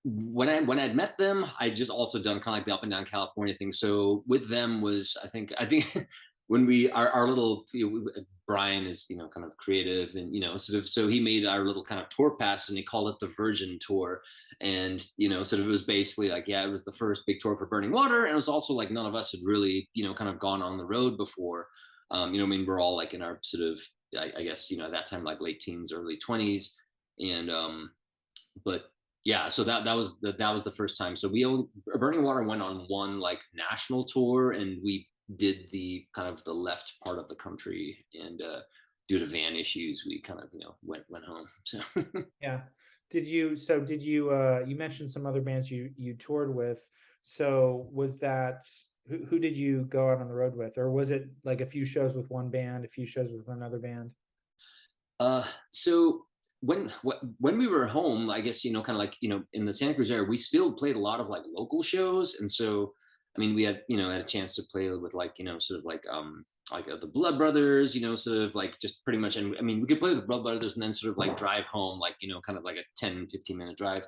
when I'd met them, I just also done kind of like the up and down California thing. So with them was, I think when our little, Brian is kind of creative, and sort of, so he made our little kind of tour pass, and he called it the Virgin Tour. And sort of, it was basically like, yeah, it was the first big tour for Burning Water, and it was also like none of us had really kind of gone on the road before. I mean, we're all like in our sort of, I guess, at that time, like late teens, early 20s. And but yeah, so that was the first time. So Burning Water went on one like national tour, and we did the kind of the left part of the country, and due to van issues, we kind of went home. So Yeah. You mentioned some other bands you toured with. So was that who did you go out on the road with, or was it like a few shows with one band, a few shows with another band? so when we were home, I guess kind of like in the Santa Cruz area, we still played a lot of like local shows, and so I mean we had a chance to play with like sort of like the Blood Brothers, sort of like just pretty much, and I mean we could play with the Blood Brothers and then sort of like drive home, like kind of like a 10-15 minute drive.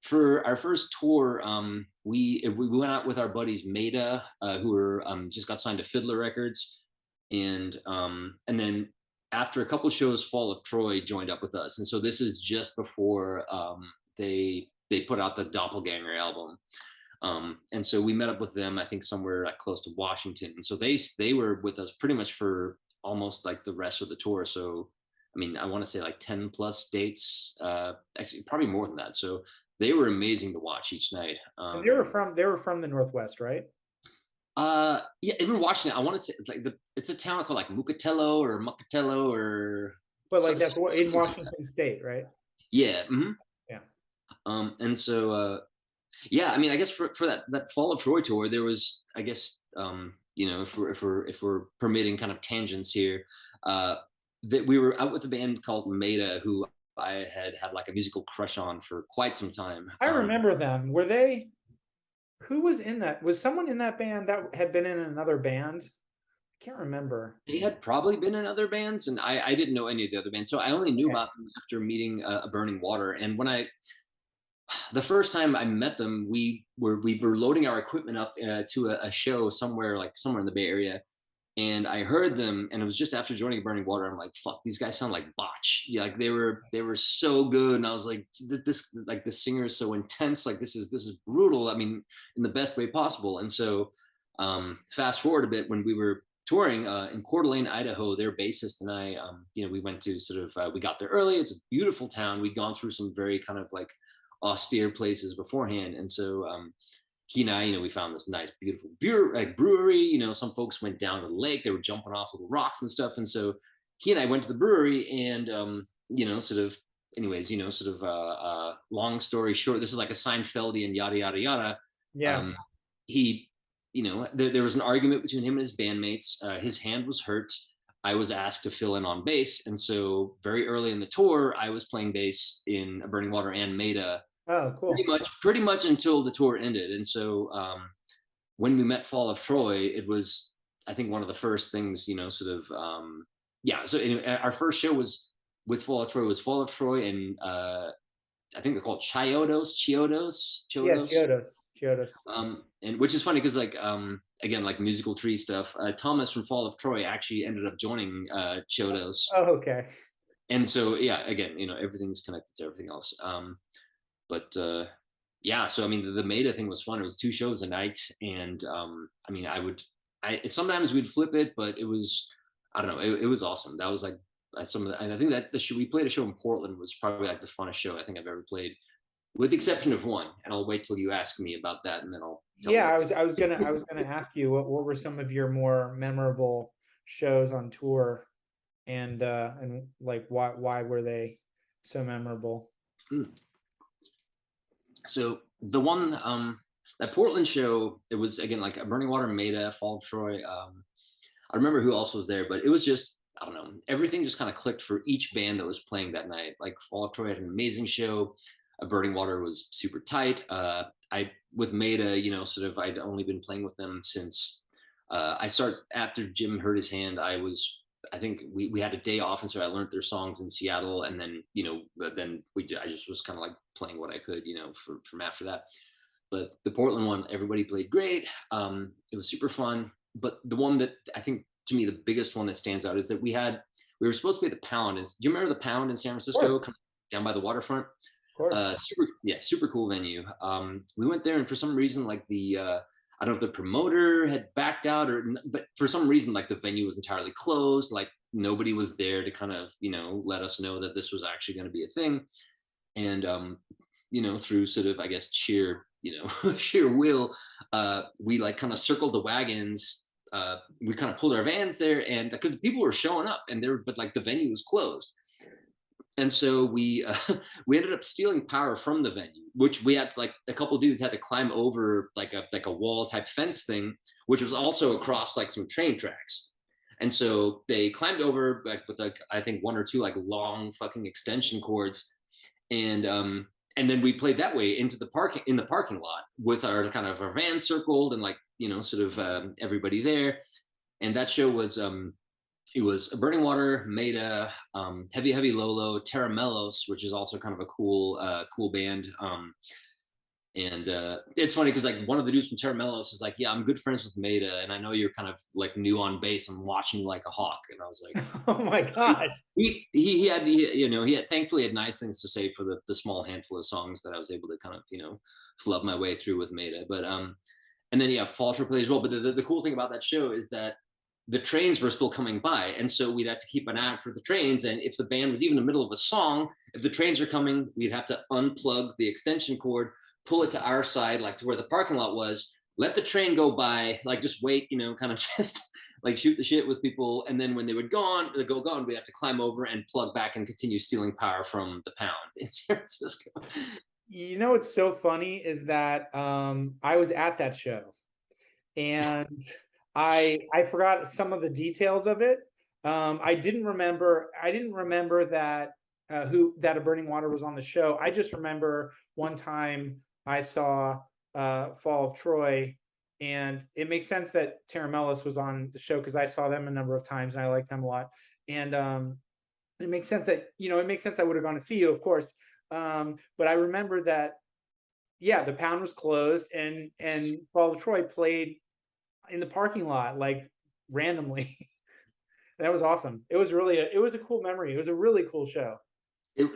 For our first tour, we went out with our buddies Maida, who were just got signed to Fiddler Records, and then after a couple of shows, Fall of Troy joined up with us, and so this is just before they put out the Doppelganger album. And so we met up with them, I think somewhere like close to Washington, and so they were with us pretty much for almost like the rest of the tour. So I mean, I want to say like 10 plus dates, actually probably more than that. So they were amazing to watch each night. And they were from the Northwest, right? Yeah, even Washington, I want to say it's a town called like Mucatello or Mucatello or But like that's in something like that. Washington State, right? Yeah. Yeah. And so yeah, I mean, I guess for that Fall of Troy tour, there was, I guess, if we're permitting kind of tangents here, that we were out with a band called Maida, who I had like a musical crush on for quite some time. I remember them. Who was in that? Was someone in that band that had been in another band? I can't remember. They had probably been in other bands, and I didn't know any of the other bands, so I only knew Okay. about them after meeting a Burning Water. And the first time I met them, we were loading our equipment up to a show somewhere in the Bay Area, and I heard them, and it was just after joining Burning Water. I'm like, fuck, these guys sound like Botch. Yeah, like they were so good, and I was like, this like the singer is so intense, like this is brutal. I mean, in the best way possible. And so, fast forward a bit, when we were touring in Coeur d'Alene, Idaho, their bassist and I, we went to sort of we got there early. It's a beautiful town. We'd gone through some very kind of like austere places beforehand, and so he and I, we found this nice, beautiful brewery. Some folks went down to the lake. They were jumping off little rocks and stuff. And so he and I went to the brewery, and, sort of, anyways, long story short, this is like a Seinfeldian yada, yada, yada. Yeah. Um, he, there was an argument between him and his bandmates. His hand was hurt. I was asked to fill in on bass. And so very early in the tour, I was playing bass in a Burning Water and Maida, Oh, cool. pretty much until the tour ended. And so when we met Fall of Troy, it was, I think, one of the first things, sort of, yeah. So our first show was with Fall of Troy was Fall of Troy, and I think they're called Yeah, Chiodos. Chiodos. And which is funny because like again, like musical tree stuff. Thomas from Fall of Troy actually ended up joining Chiodos, Oh, okay. and so yeah, again, everything's connected to everything else. But yeah, so I mean, the Maida thing was fun. It was 2 shows a night, and I mean, I sometimes we'd flip it, but it was, I don't know, it was awesome. That was like some of the, I think that the show we played a show in Portland was probably like the funnest show I think I've ever played, with the exception of one. And I'll wait till you ask me about that, and then I'll tell Yeah, you. I was gonna ask you what were some of your more memorable shows on tour, and like why were they so memorable? So the one that Portland show, it was again like a Burning Water, Maida, Fall of Troy. I remember who else was there, but it was just, I don't know, everything just kind of clicked for each band that was playing that night. Like Fall of Troy had an amazing show. Burning Water was super tight. I with Maida, sort of I'd only been playing with them since I start after Jim hurt his hand. I think we had a day off, and so I learned their songs in Seattle, and then then I just was kind of like playing what I could, from after that. But the Portland one, everybody played great. It was super fun. But the one that I think, to me, the biggest one that stands out is that we were supposed to be at the Pound. Do you remember the Pound in San Of course, Francisco, down by the waterfront? of course. Super cool venue. We went there, and for some reason, like I don't know if the promoter had backed out, but for some reason, like the venue was entirely closed. Like nobody was there to kind of let us know that this was actually going to be a thing. And through sort of, I guess, sheer will, we like kind of circled the wagons. We kind of pulled our vans there, and because people were showing up, but like the venue was closed. And so we we ended up stealing power from the venue, which we had to, like a couple dudes had to climb over like a wall type fence thing, which was also across like some train tracks. And so they climbed over like with like I think one or two like long fucking extension cords, and then we played that way into the parking lot with our kind of our van circled, and like sort of everybody there. And that show was it was Burning Water, Maida, Heavy Heavy Lolo, Terra Melos, which is also kind of a cool band. And it's funny because like one of the dudes from Terra Melos is like, yeah, I'm good friends with Maida, and I know you're kind of like new on bass. I'm watching you like a hawk, and I was like, Oh my gosh. he had thankfully had nice things to say for the small handful of songs that I was able to kind of flub my way through with Maida. But and then yeah, Fall Short plays as well. But the cool thing about that show is that the trains were still coming by, and so we'd have to keep an eye out for the trains. And if the band was even in the middle of a song, if the trains are coming, we'd have to unplug the extension cord, pull it to our side, like to where the parking lot was, let the train go by, like just wait, kind of just like shoot the shit with people. And then when they would gone, we'd have to climb over and plug back and continue stealing power from the Pound in San Francisco. What's so funny is that I was at that show, and I forgot some of the details of it. I didn't remember that who that A Burning Water was on the show. I just remember one time I saw Fall of Troy, and it makes sense that Terra Melis was on the show because I saw them a number of times and I like them a lot. And it makes sense that I would have gone to see you, of course. But I remember that, yeah, the Pound was closed, and Fall of Troy played in the parking lot like randomly. That was awesome. It was a cool memory. It was a really cool show.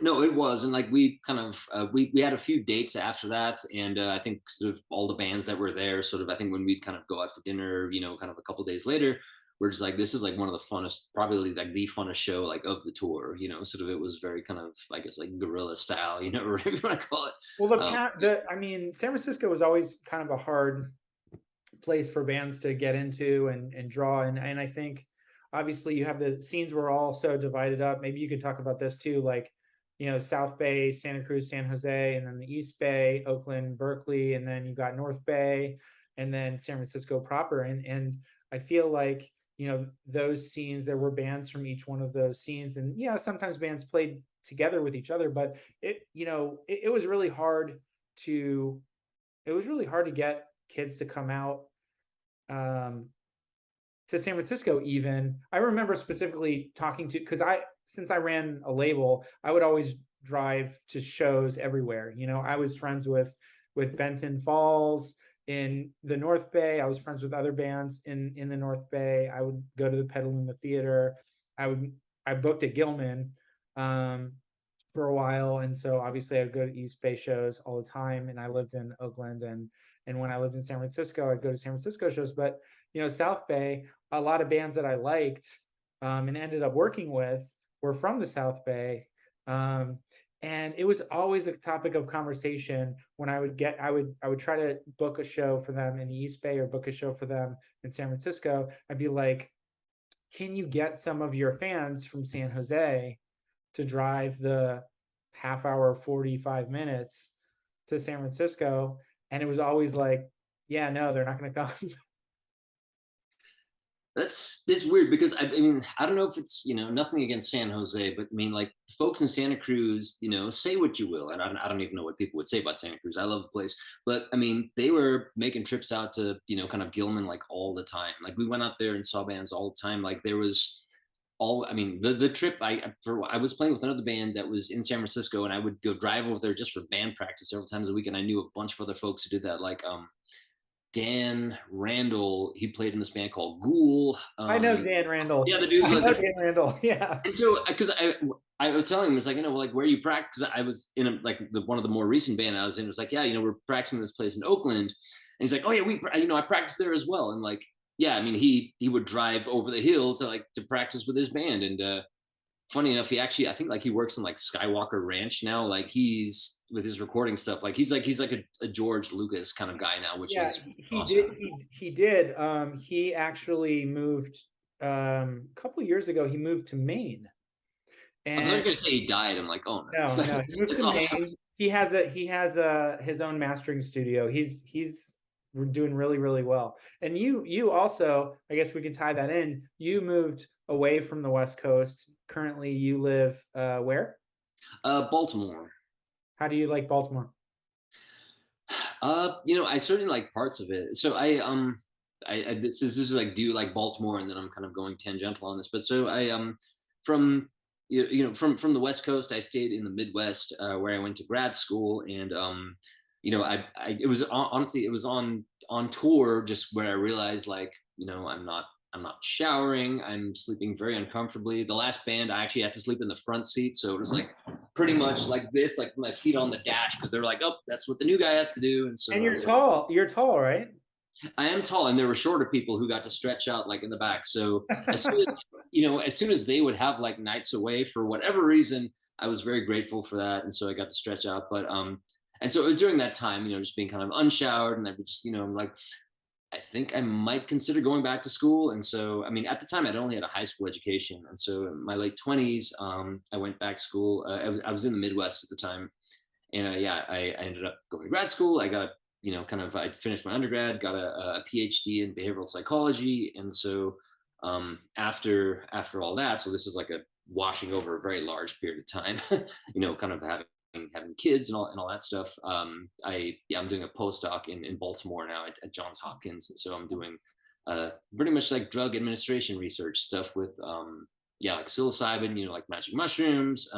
No, it was, and like we kind of we had a few dates after that, and I think sort of all the bands that were there, sort of I think when we'd kind of go out for dinner, kind of a couple days later, we're just like, this is like one of the funnest, probably like the funnest show like of the tour, sort of it was very kind of I guess like guerrilla style, or whatever you want to call it. Well, I mean, San Francisco was always kind of a hard place for bands to get into and draw, and I think obviously you have the scenes were all so divided up. Maybe you could talk about this too, like South Bay, Santa Cruz, San Jose, and then the East Bay, Oakland, Berkeley, and then you got North Bay, and then San Francisco proper. And I feel like those scenes, there were bands from each one of those scenes, and yeah, sometimes bands played together with each other, but it was really hard to get kids to come out um, to San Francisco even. I remember specifically talking to, because since I ran a label, I would always drive to shows everywhere. I was friends with Benton Falls in the North Bay. I was friends with other bands in the North Bay. I would go to the Petaluma Theater. I booked at Gilman for a while, and so obviously I'd go to East Bay shows all the time. And I lived in Oakland, and when I lived in San Francisco, I'd go to San Francisco shows. But South Bay, a lot of bands that I liked and ended up working with were from the South Bay. And it was always a topic of conversation when I would try to book a show for them in the East Bay or book a show for them in San Francisco. I'd be like, can you get some of your fans from San Jose to drive the half hour, 45 minutes to San Francisco? And it was always like, yeah, no, they're not going to come. It's weird because I mean, I don't know if it's, nothing against San Jose, but I mean, like folks in Santa Cruz, say what you will, and I don't even know what people would say about Santa Cruz. I love the place, but I mean, they were making trips out to, kind of Gilman like all the time. Like we went out there and saw bands all the time. Like there was I mean, the trip I was playing with another band that was in San Francisco, and I would go drive over there just for band practice several times a week. And I knew a bunch of other folks who did that, like Dan Randall. He played in this band called Ghoul. I know Dan Yeah, Randall. the dudes I like know Dan Randall. Yeah. and so because I was telling him, it's like, like where you practice. I was in like one of the more recent band I was in. It was like, yeah, we're practicing this place in Oakland, and he's like, oh yeah, I practiced there as well. And like, yeah, I mean, he would drive over the hill to practice with his band. And funny enough, he actually, I think like he works in like Skywalker Ranch now. Like he's with his recording stuff. Like he's like a George Lucas kind of guy now, which Yeah, is he awesome. did. He did. He actually moved a couple of years ago. He moved to Maine, I thought you were and gonna say he died. I'm like, oh no, no, no, he moved it's to awesome. Maine. He has his own mastering studio. He's doing really really well. And you also, I guess we could tie that in. You moved away from the West Coast. Currently, you live where? Baltimore. How do you like Baltimore? I certainly like parts of it. So this is like, do you like Baltimore? And then I'm kind of going tangential on this, but so from from the West Coast, I stayed in the Midwest, where I went to grad school. And it was honestly, it was on tour, just where I realized, like, I'm not showering. I'm sleeping very uncomfortably. The last band, I actually had to sleep in the front seat, so it was like pretty much like this, like my feet on the dash, because they're like, oh, that's what the new guy has to do. And so And I you're was like, tall. You're tall, right? I am tall, and there were shorter people who got to stretch out like in the back. So as soon as as soon as they would have like nights away for whatever reason, I was very grateful for that, and so I got to stretch out. But and so it was during that time, just being kind of unshowered, and I would just, like, I think I might consider going back to school. And so, I mean, at the time, I'd only had a high school education. And so, in my late 20s, I went back to school. I was in the Midwest at the time. And yeah, I ended up going to grad school. I got, I finished my undergrad, got a PhD in behavioral psychology. And so, after all that, so this is like a washing over a very large period of time, kind of having kids and all that stuff. I'm doing a postdoc in Baltimore now at Johns Hopkins, and so I'm doing pretty much like drug administration research stuff with like psilocybin, like magic mushrooms.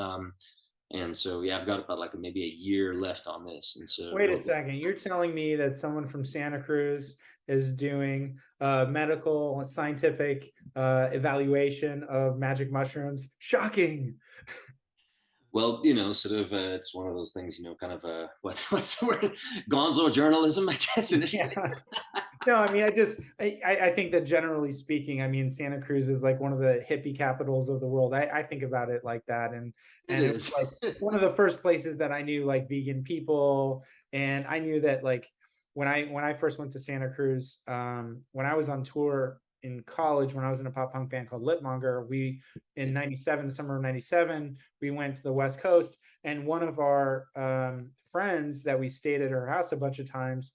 And so yeah, I've got about like maybe a year left on this. And Wait a so second. You're telling me that someone from Santa Cruz is doing medical scientific evaluation of magic mushrooms? Shocking. well, sort of it's one of those things, kind of what's the word? Gonzo journalism, I guess, initially. Yeah. No, I mean, I think that generally speaking, I mean, Santa Cruz is like one of the hippie capitals of the world. I think about it like that. It And it was is. like one of the first places that I knew like vegan people. And I knew that like when I first went to Santa Cruz, when I was on tour in college, when I was in a pop punk band called Litmonger, we in 97, the summer of 97, we went to the West Coast, and one of our friends that we stayed at her house a bunch of times,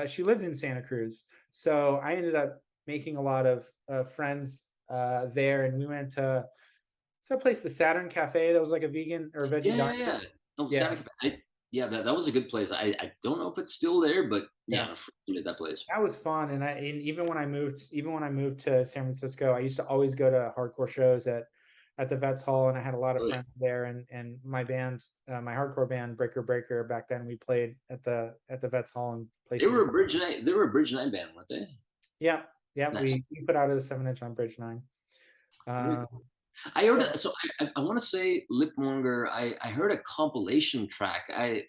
she lived in Santa Cruz. So I ended up making a lot of friends there, and we went to some place, the Saturn Cafe, that was like a vegan or a veggie Yeah, diner. yeah, yeah. No, Yeah, Santa Fe. Yeah, that was a good place. I don't know if it's still there, but Yeah. yeah, I frequented that place. That was fun, and even when I moved to San Francisco, I used to always go to hardcore shows at the Vets Hall, and I had a lot of Oh, yeah. friends there. And my band, my hardcore band, Breaker Breaker, back then we played at the Vets Hall and places. They were a Bridge Night band, weren't they? Yeah, yeah, Nice. we put out a 7 inch on Bridge 9. Very Um, cool. I heard so, so I want to say Lipmonger. I heard a compilation track. I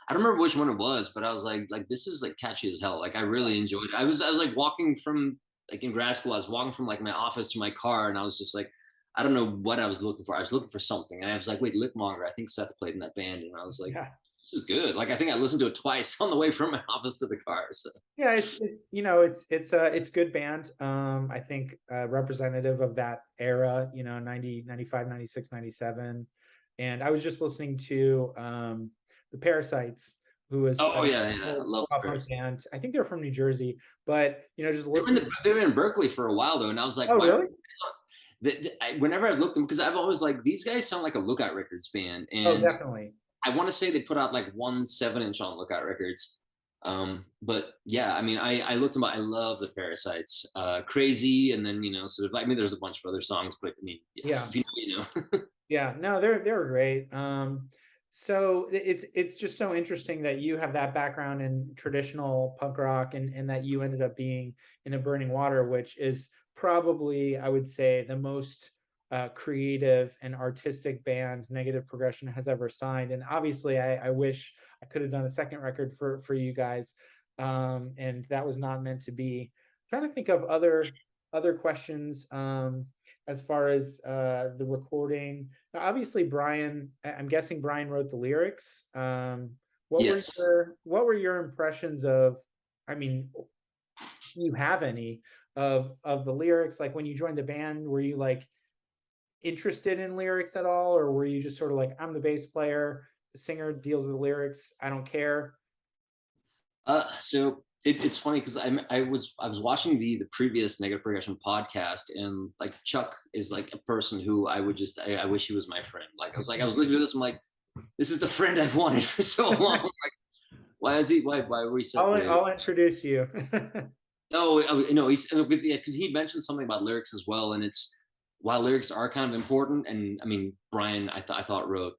don't remember which one it was, but I was like this is like catchy as hell. Like I really enjoyed it. I was like walking from like in grad school. I was walking from like my office to my car, and I was just like, I don't know what I was looking for. I was looking for something, and I was like, wait, Lipmonger. I think Seth played in that band, and I was like, yeah, this is good. Like I think I listened to it twice on the way from my office to the car. So yeah, it's it's good band. I think representative of that era, 90, 95, 96, 97. And I was just listening to the Parasites, who was oh a yeah, yeah, I love pop punk Paris. band. I think they're from New Jersey, but just They were in listening. they were in Berkeley for a while though, and I was like, Oh, why? really? Whenever I looked them, because I've always like these guys sound like a Lookout Records band, Oh, and definitely. I want to say they put out like one 7 inch on Lookout Records. But yeah, I mean, I looked them up. I love the Parasites, Crazy, and then sort of. I mean, there's a bunch of other songs, but I mean, yeah, Yeah. if you know, you know. Yeah, no, they were great. So it's just so interesting that you have that background in traditional punk rock, and that you ended up being in a Burning Water, which is probably, I would say, the most creative and artistic band Negative Progression has ever signed. And obviously, I wish I could have done a second record for you guys, and that was not meant to be. I'm trying to think of other questions, as far as the recording. Obviously, Brian. I'm guessing Brian wrote the lyrics. Yes. What were your impressions of? I mean, do you have any of the lyrics? Like when you joined the band, were you like interested in lyrics at all, or were you just sort of like, I'm the bass player, the singer deals with the lyrics, I don't care? So it's funny because I was watching the previous Negative Progression podcast, and like Chuck is like a person who I would just I wish he was my friend. Like I was listening to this, I'm like, this is the friend I've wanted for so long. Like, why is he? Why were we separated? I'll introduce you. No, he's because he mentioned something about lyrics as well, and it's while lyrics are kind of important, and I mean Brian, I thought wrote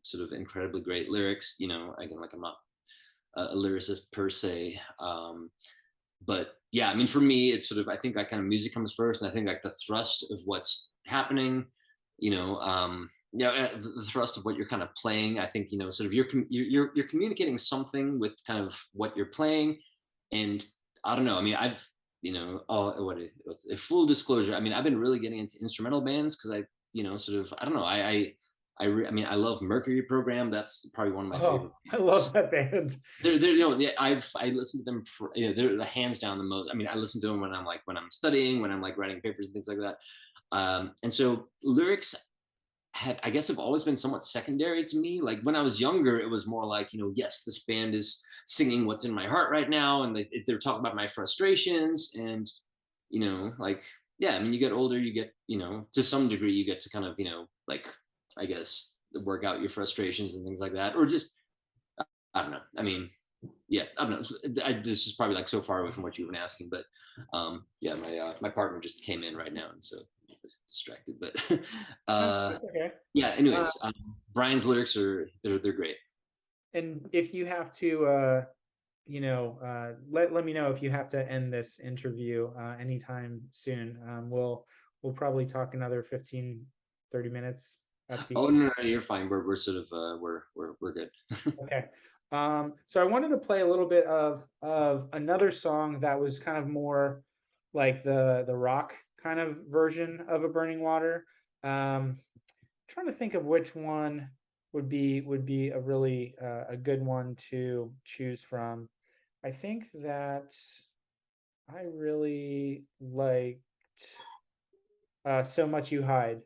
sort of incredibly great lyrics. Again, like I'm not a lyricist per se, but yeah, I mean for me, it's sort of I think that kind of music comes first, and I think like the thrust of what's happening, you know, the thrust of what you're kind of playing. I think sort of you're communicating something with kind of what you're playing, and I don't know. I mean, I've full disclosure. I mean, I've been really getting into instrumental bands because sort of I don't know. I mean, I love Mercury Program. That's probably one of my favorite Oh, I bands. love that band. They're I listen to them. They're the hands down the most. I mean, I listen to them when I'm studying, when I'm like writing papers and things like that. And so lyrics I guess have always been somewhat secondary to me. Like when I was younger, it was more like, yes, this band is singing what's in my heart right now. And they're talking about my frustrations and, like, yeah, I mean, you get older, you get, to some degree, you get to kind of, like, I guess work out your frustrations and things like that, or just, I don't know. I mean, yeah, I don't know. This is probably like so far away from what you've been asking, but yeah, my partner just came in right now, and so I was distracted. But No, it's okay. yeah. Uh, Anyways, Brian's lyrics they're great. and if you have to, let me know if you have to end this interview anytime soon. We'll probably talk another 15, 30 minutes. Up to you. Oh no, you're fine. We're sort of we're good. Okay. So I wanted to play a little bit of another song that was kind of more like the rock kind of version of a Burning Water. Trying to think of which one would be a really a good one to choose from. I think that I really liked "So Much You Hide."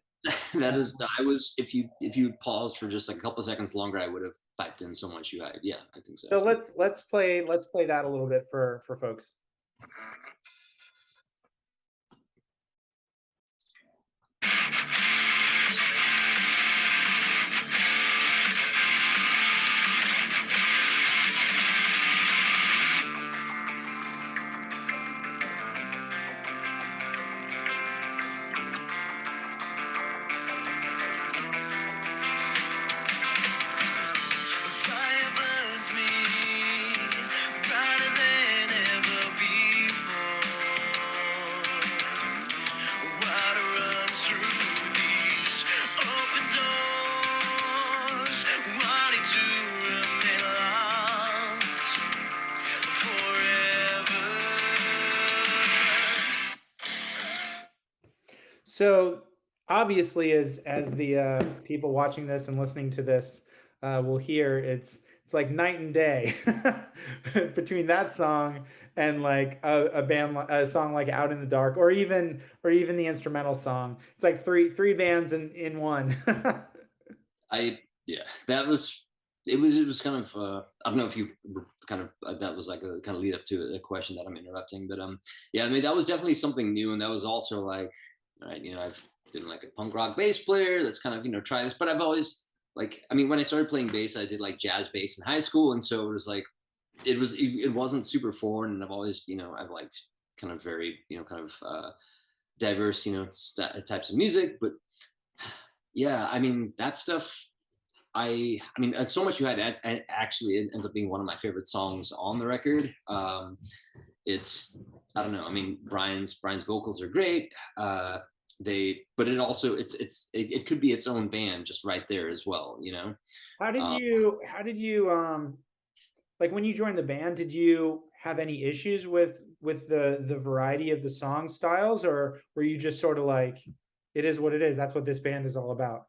That is, I was if you paused for just like a couple of seconds longer, I would have typed in so much you had. Yeah, I think so. So let's play that a little bit for folks. So obviously, as the people watching this and listening to this will hear, it's like night and day between that song and like a song like Out in the Dark, or even the instrumental song. It's like three bands in one. I yeah, that was it was kind of I don't know if you were kind of that was like a kind of lead up to a question that I'm interrupting, but yeah, I mean that was definitely something new, and that was also like, all right, I've been like a punk rock bass player that's kind of try this, but I've always like, I mean, when I started playing bass, I did like jazz bass in high school, and so it was like it wasn't super foreign, and I've always I've liked kind of very kind of diverse types of music, but yeah, I mean that stuff. I mean, so much you had actually it ends up being one of my favorite songs on the record. It's I don't know. I mean, Brian's vocals are great. But it also it could be its own band just right there as well. Um, How did you like when you joined the band, did you have any issues with the variety of the song styles, or were you just sort of like, it is what it is, that's what this band is all about?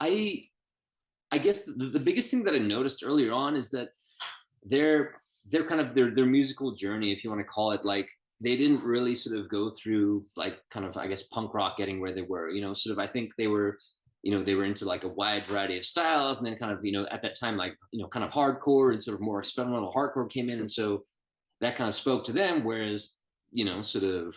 I I guess the biggest thing that I noticed earlier on is that their kind of their musical journey, if you want to call it, like they didn't really sort of go through like kind of I guess punk rock getting where they were. Sort of I think they were into like a wide variety of styles, and then kind of at that time like kind of hardcore and sort of more experimental hardcore came in, and so that kind of spoke to them. Whereas sort of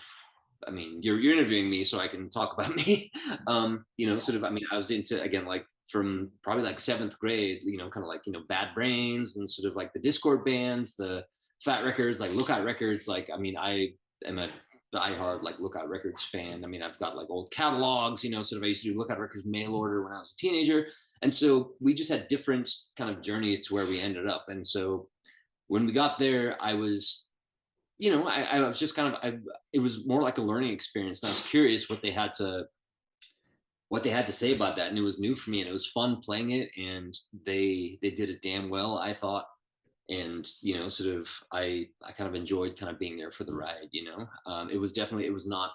I mean, you're interviewing me, so I can talk about me. Sort of. I mean, I was into again like from probably like seventh grade. Kind of like Bad Brains and sort of like the Discord bands, the Fat Records, like Lookout Records. Like, I mean, I am a diehard like Lookout Records fan. I mean, I've got like old catalogs. Sort of I used to do Lookout Records mail order when I was a teenager, and so we just had different kind of journeys to where we ended up. And so when we got there, I was I was just kind of it was more like a learning experience, and I was curious what they had to say about that, and it was new for me, and it was fun playing it, and they did it damn well, I thought. And sort of I kind of enjoyed kind of being there for the ride. It was definitely, it was not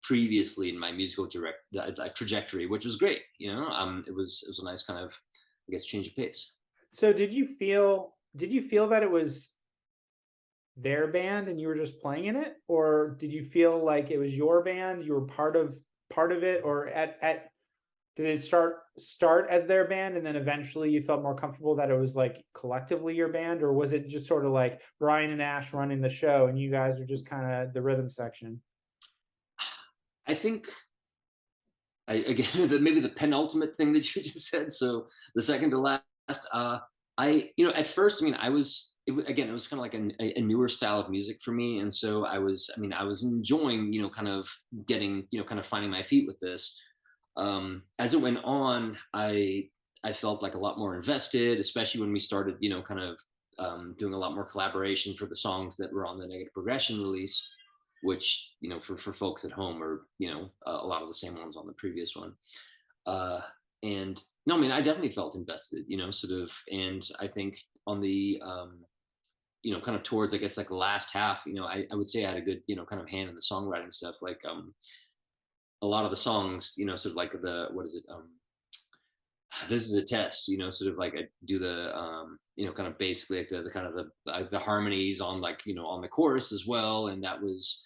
previously in my musical trajectory, which was great. It was a nice kind of, I guess, change of pace. So did you feel that it was their band and you were just playing in it, or did you feel like it was your band, you were part of it, or at did it start as their band and then eventually you felt more comfortable that it was like collectively your band, or was it just sort of like Brian and Ash running the show and you guys are just kind of the rhythm section? I think again maybe the penultimate thing that you just said. So the second to last, I at first, I mean, again, it was kind of like a newer style of music for me, and so I was enjoying kind of getting kind of finding my feet with this. As it went on, I felt like a lot more invested, especially when we started kind of doing a lot more collaboration for the songs that were on the Negative Progression release, which for folks at home are a lot of the same ones on the previous one. uh and no, I mean, I definitely felt invested, sort of. And I think on the kind of towards, I guess, like the last half, I would say I had a good kind of hand in the songwriting stuff. Like a lot of the songs, sort of like the, what is it, this is a test, sort of like I do the kind of basically like the kind of the harmonies on like on the chorus as well. And that was,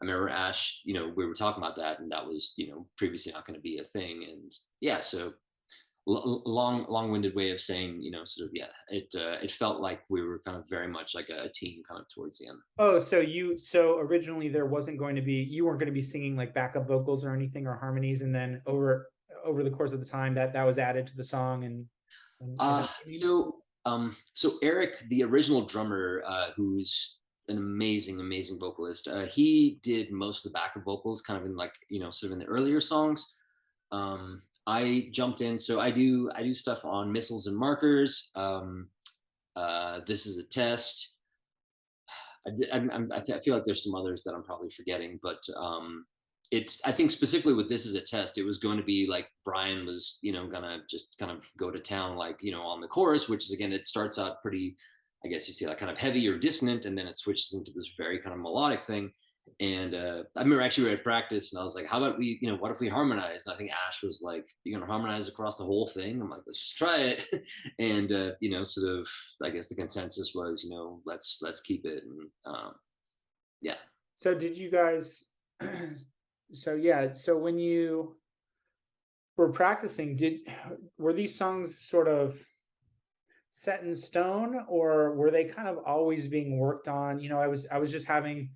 I remember Ash, we were talking about that, and that was previously not going to be a thing. And yeah, so long-winded way of saying, sort of, yeah, it felt like we were kind of very much like a team kind of towards the end. Oh, so originally there wasn't going to be, you weren't going to be singing like backup vocals or anything, or harmonies, and then over the course of the time that was added to the song and Uh, eventually. so Eric, the original drummer, who's an amazing vocalist, he did most of the backup vocals, kind of in like sort of in the earlier songs. I jumped in, so I do stuff on Missiles and Markers. This is a test. I feel like there's some others that I'm probably forgetting, but it's, I think specifically with This Is a Test, it was going to be like Brian was gonna just kind of go to town, like on the chorus, which is, again, it starts out pretty, I guess you see, like kind of heavy or dissonant, and then it switches into this very kind of melodic thing. And I remember actually we were at practice, and I was like, "How about we, what if we harmonize?" And I think Ash was like, "You're gonna harmonize across the whole thing?" I'm like, "Let's just try it." And sort of, I guess the consensus was, let's keep it. And yeah. So did you guys so yeah, so when you were practicing, were these songs sort of set in stone, or were they kind of always being worked on? I was just having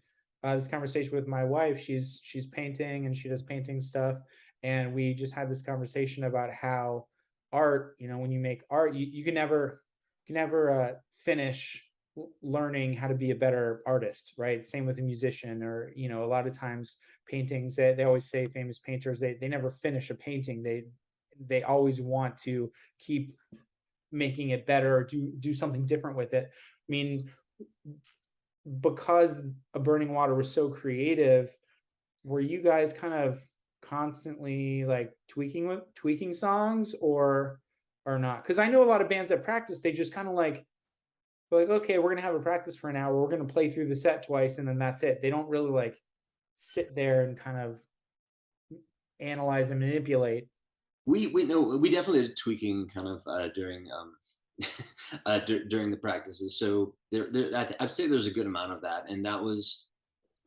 this conversation with my wife. She's painting and she does painting stuff, and we just had this conversation about how art, when you make art, you can never finish learning how to be a better artist, right? Same with a musician, or a lot of times paintings, they always say famous painters, they never finish a painting. They always want to keep making it better, or do something different with it. I mean, because A Burning Water was so creative, were you guys kind of constantly like tweaking songs, or not? Because I know a lot of bands that practice, they just kind of like, okay, we're gonna have a practice for an hour, we're gonna play through the set twice, and then that's it. They don't really like sit there and kind of analyze and manipulate. We definitely did tweaking kind of during during the practices. So I'd say there's a good amount of that, and I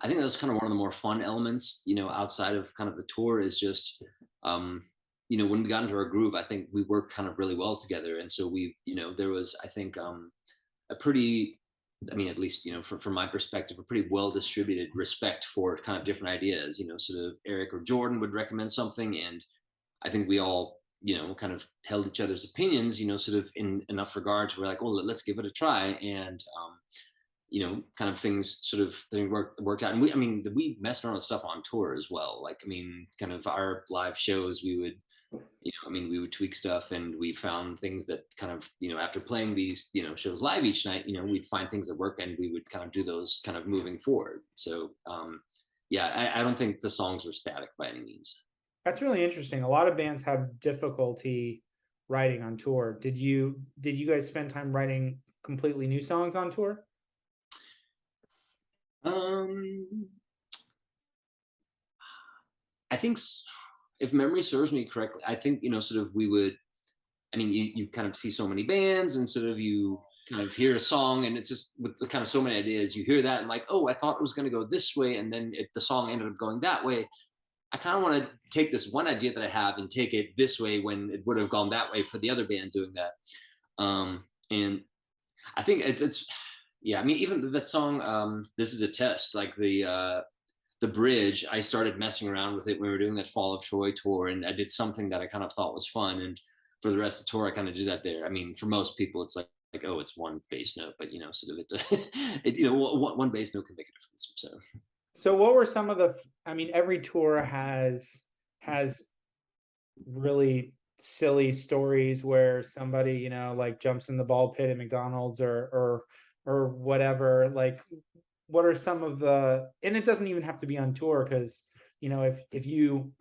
think that was kind of one of the more fun elements, outside of kind of the tour, is just when we got into our groove, I think we worked kind of really well together. And so there was, I think, a pretty, I mean, at least, from my perspective, a pretty well distributed respect for kind of different ideas. Sort of Eric or Jordan would recommend something, and I think we all, kind of held each other's opinions, sort of in enough regard to we're like, well, let's give it a try. And, kind of things sort of worked out. And we messed around with stuff on tour as well. Like, kind of our live shows, we would, we would tweak stuff, and we found things that kind of, after playing these, shows live each night, we'd find things that work, and we would kind of do those kind of moving forward. So, yeah, I don't think the songs were static by any means. That's really interesting. A lot of bands have difficulty writing on tour. Did you guys spend time writing completely new songs on tour? Um, I think, if memory serves me correctly, I think, sort of we would, you kind of see so many bands, and sort of you kind of hear a song, and it's just with kind of so many ideas, you hear that and like, oh, I thought it was going to go this way, and then the song ended up going that way. I kind of want to take this one idea that I have and take it this way when it would have gone that way for the other band doing that. And I think it's yeah. Even that song, "This Is a Test," like the bridge, I started messing around with it when we were doing that Fall of Troy tour, and I did something that I kind of thought was fun. And for the rest of the tour, I kind of did that there. For most people, it's like, oh, it's one bass note, but sort of one bass note can make a difference. So what were some of the, every tour has really silly stories where somebody, like jumps in the ball pit at McDonald's, or whatever. Like, what are some of the, and it doesn't even have to be on tour, because if you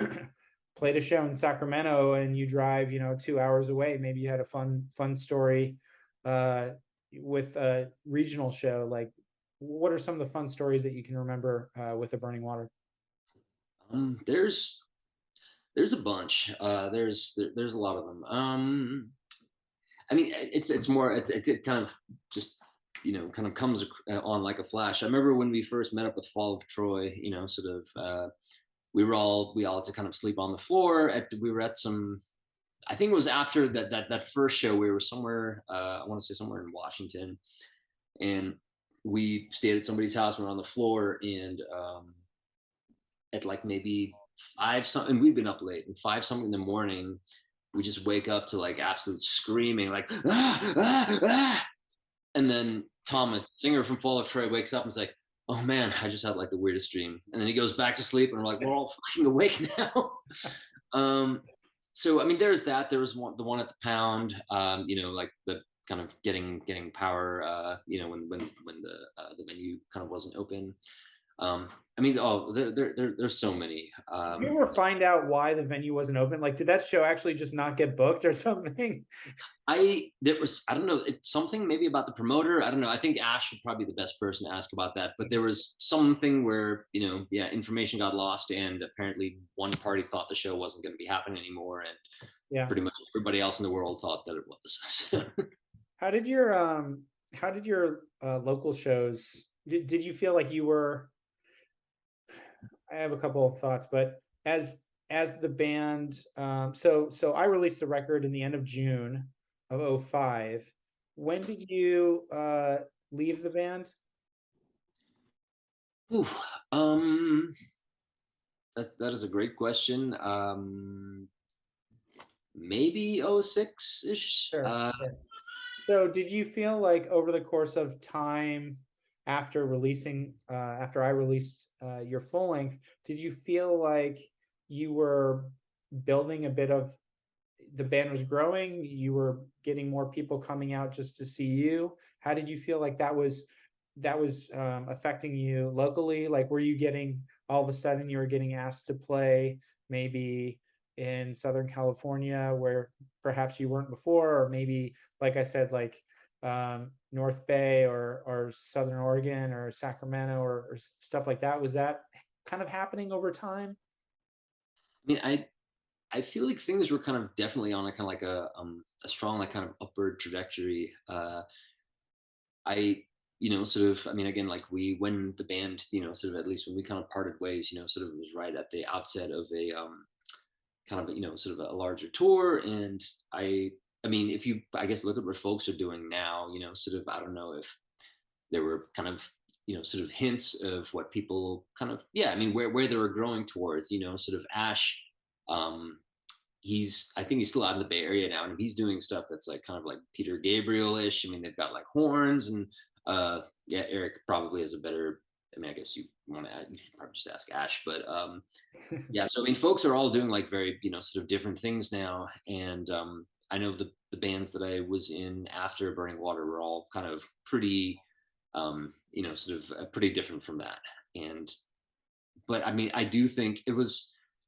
played a show in Sacramento and you drive 2 hours away, maybe you had a fun story with a regional show. Like, what are some of the fun stories that you can remember with The Burning Water? There's a bunch. There's a lot of them. It's more, it kind of just, kind of comes on like a flash. I remember when we first met up with Fall of Troy, sort of, we all had to kind of sleep on the floor. We were at some, I think it was after that first show, we were somewhere, I want to say somewhere in Washington, and we stayed at somebody's house. We were on the floor, and at like maybe five something, and we've been up late, and five something in the morning, we just wake up to like absolute screaming, like ah, ah, ah. And then Thomas, singer from Fall of Troy, wakes up and is like, oh man, I just had like the weirdest dream. And then he goes back to sleep, and we're like, we're all fucking awake now. So there's that. There was the one at the Pound, like the kind of getting power, when the venue kind of wasn't open. I mean, oh, there's so many. Did you ever find out why the venue wasn't open? Like, did that show actually just not get booked or something? I don't know, it's something maybe about the promoter. I don't know. I think Ash would probably be the best person to ask about that. But there was something where, yeah, information got lost, and apparently one party thought the show wasn't going to be happening anymore, and Yeah. pretty much everybody else in the world thought that it was. How did your local shows did you feel like you were I have a couple of thoughts, but as the band so I released a record in the end of June of '05. When did you leave the band? Ooh, um, that is a great question. Maybe '06 ish. Sure. Sure. So did you feel like over the course of time after after I released your full length, did you feel like you were building a bit of the band was growing, you were getting more people coming out just to see you? How did you feel like that was affecting you locally? Like, were you getting all of a sudden you were getting asked to play maybe in Southern California where perhaps you weren't before, or maybe, like I said, like North Bay or Southern Oregon or Sacramento or stuff like that? Was that kind of happening over time? I mean, I feel like things were kind of definitely on a kind of like a strong like kind of upward trajectory. I sort of, I mean, again, like when the band, sort of, at least when we kind of parted ways, sort of was right at the outset of a kind of sort of a larger tour. And I mean, if you, I guess, look at what folks are doing now, sort of, I don't know if there were kind of sort of hints of what people kind of, yeah, I mean, where they were growing towards, sort of Ash. um I think he's still out in the Bay Area now, and he's doing stuff that's like kind of like Peter Gabriel-ish. I mean, they've got like horns, and yeah, Eric probably has a better, I mean, I guess you want to add, you should probably just ask Ash. But yeah, so I mean, folks are all doing like very, sort of different things now. And I know the bands that I was in after Burning Water were all kind of pretty, sort of pretty different from that. And but I mean, I do think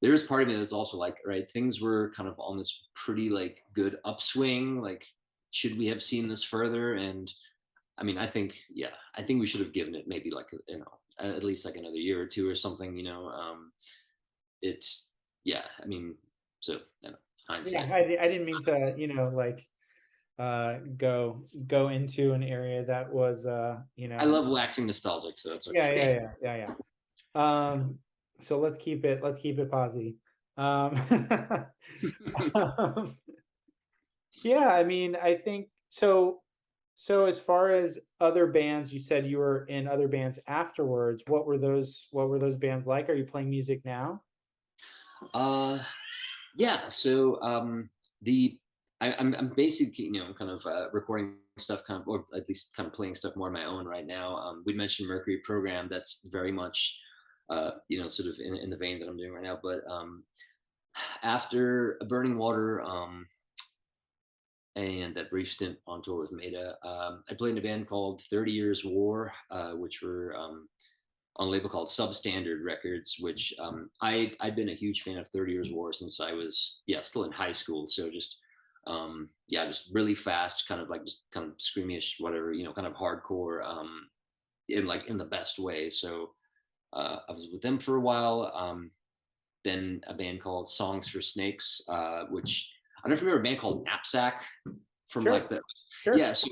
there's part of me that's also like, right, things were kind of on this pretty like good upswing. Like, should we have seen this further? And I mean, yeah, I think we should have given it maybe like, at least like another year or two or something, it's, yeah, I mean, so, Yeah, hindsight. I didn't mean to, like go into an area that was I love waxing nostalgic, so it's yeah, okay. so let's keep it positive. Um um, yeah, I mean, I think so. So as far as other bands, you said you were in other bands afterwards. What were those bands like? Are you playing music now? uh yeah, so the I'm basically, kind of recording stuff, kind of, or at least kind of playing stuff more on my own right now. We mentioned Mercury Program. That's very much sort of in the vein that I'm doing right now. But after Burning Water, and that brief stint on tour with Maida, I played in a band called 30 Years War, which were on a label called Substandard Records, which I'd been a huge fan of 30 Years War since I was, yeah, still in high school. So just yeah, just really fast, kind of like just kind of screamish, whatever, kind of hardcore, in the best way. So I was with them for a while. Then a band called Songs for Snakes, which I don't know if you remember a band called Knapsack from Sure, like the, sure. yeah. So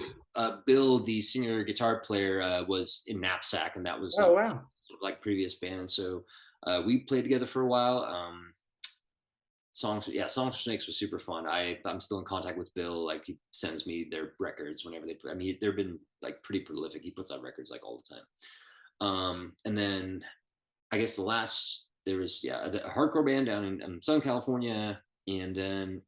Bill, the singer guitar player, was in Knapsack, and that was Oh, wow. like previous band. And so we played together for a while. Songs for Snakes was super fun. I'm still in contact with Bill. Like, he sends me their records whenever they put. I mean, they've been like pretty prolific. He puts out records like all the time. And then I guess there was, yeah, a hardcore band down in Southern California, and then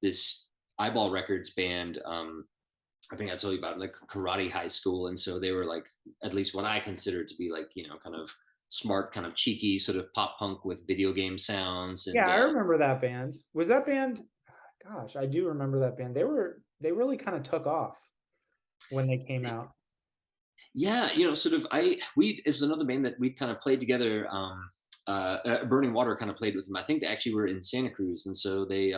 this Eyeball Records band. I think I told you about, like, karate high school, and so they were like, at least what I consider to be like, kind of smart, kind of cheeky, sort of pop punk with video game sounds. Yeah, And I remember that band. Was that band? Gosh, I do remember that band. They really kind of took off when they came out. Yeah, sort of. It was another band that we kind of played together. Burning Water kind of played with them. I think they actually were in Santa Cruz, and so they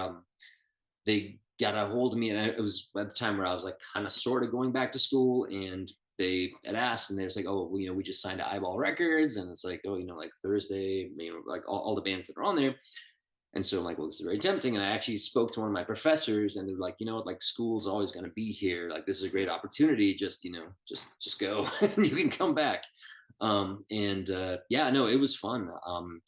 got a hold of me, and it was at the time where I was like kind of sort of going back to school, and they had asked, and they was like, oh, well, we just signed to Eyeball Records, and it's like, oh, like Thursday, like all the bands that are on there. And so I'm like, well, this is very tempting. And I actually spoke to one of my professors, and they're like, like school's always going to be here. Like, this is a great opportunity. Just, just go and you can come back. Yeah, no, it was fun.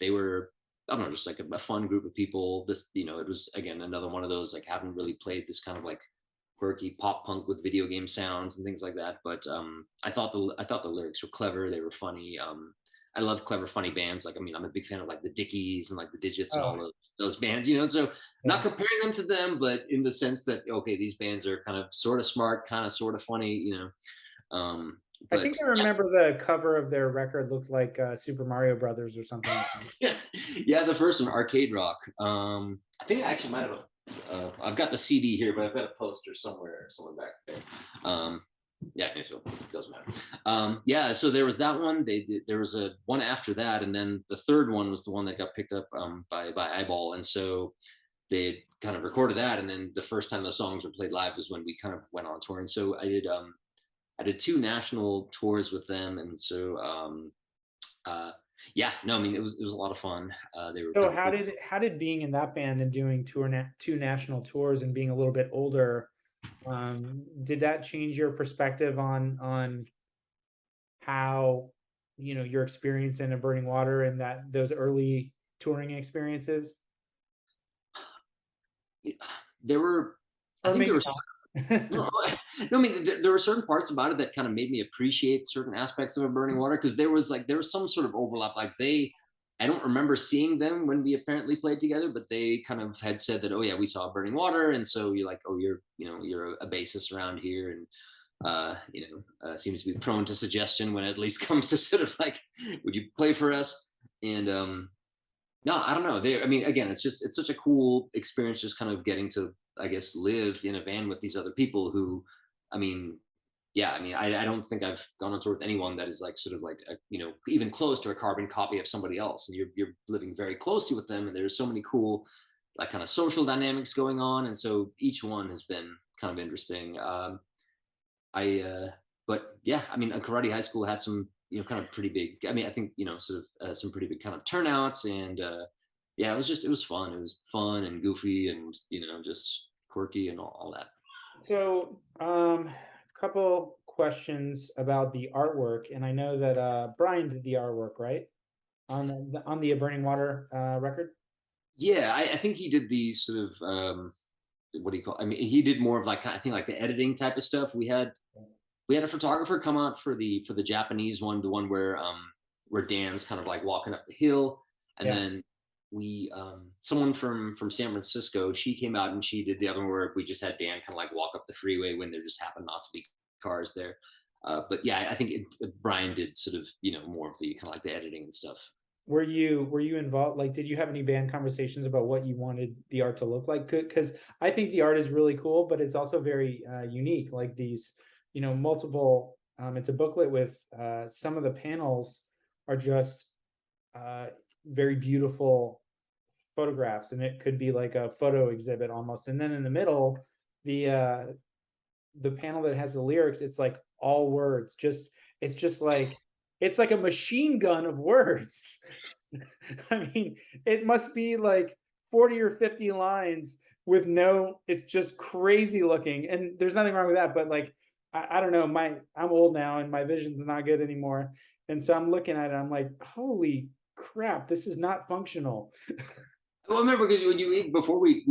They were, I don't know, just like a fun group of people. This, it was, again, another one of those, like, haven't really played this kind of like quirky pop punk with video game sounds and things like that. But I thought the lyrics were clever. They were funny. I love clever, funny bands. Like, I mean, I'm a big fan of like the Dickies and like the Digits and Oh, all those bands, So not yeah. comparing them to them, but in the sense that, okay, these bands are kind of sort of smart, kind of sort of funny, Um, I think but I remember the cover of their record looked like Super Mario Brothers or something like that. yeah, yeah, the first one, Arcade Rock. I think I actually might have. I've got the CD here, but I've got a poster somewhere back there. Yeah, it doesn't matter. Yeah, so there was that one. There was a one after that, and then the third one was the one that got picked up by Eyeball, and so they kind of recorded that, and then the first time the songs were played live was when we kind of went on tour, and so I did two national tours with them, and so uh, yeah, no, I mean it was a lot of fun. They were So kind of cool. how did being in that band and doing two national tours and being a little bit older, did that change your perspective on how your experience in a Burning Water and that those early touring experiences, There were, I or think there maybe was not? no, no, I mean there were certain parts about it that kind of made me appreciate certain aspects of a Burning Water, because there was some sort of overlap. Like I don't remember seeing them when we apparently played together, but they kind of had said that, oh yeah, we saw Burning Water, and so you're like, oh, you're a bassist around here, and seems to be prone to suggestion when it at least comes to sort of like, would you play for us? And no, I don't know. I mean, again, it's such a cool experience, just kind of getting to, I guess, live in a van with these other people who, I mean, yeah, I mean, I don't think I've gone on tour with anyone that is like sort of like even close to a carbon copy of somebody else, and you're living very closely with them, and there's so many cool like kind of social dynamics going on, and so each one has been kind of interesting. I But yeah, I mean, karate high school had some kind of pretty big. I mean, I think sort of some pretty big kind of turnouts, and yeah, it was fun. It was fun and goofy, and just quirky and all that. So, a couple questions about the artwork, and I know that Brian did the artwork, right? On the Burning Water record. Yeah, I think he did these sort of what do you call? I mean, he did more of like, I think, like the editing type of stuff. We had a photographer come out for the Japanese one, the one where Dan's kind of like walking up the hill, and Yeah. then we someone from San Francisco, she came out and she did the other one where we just had Dan kind of like walk up the freeway when there just happened not to be cars there. But yeah, I think Brian did sort of more of the kind of like the editing and stuff. Were you involved? Like, did you have any band conversations about what you wanted the art to look like? Because I think the art is really cool, but it's also very unique. Like these, multiple. It's a booklet with some of the panels are just uh, very beautiful photographs, and it could be like a photo exhibit almost. And then in the middle, the uh, the panel that has the lyrics, it's like all words. It's just like it's like a machine gun of words. I mean, it must be like 40 or 50 lines with no, it's just crazy looking. And there's nothing wrong with that, but like I don't know, I'm old now and my vision's not good anymore. And so I'm looking at it, I'm like, holy crap, this is not functional. Well, I remember because when before we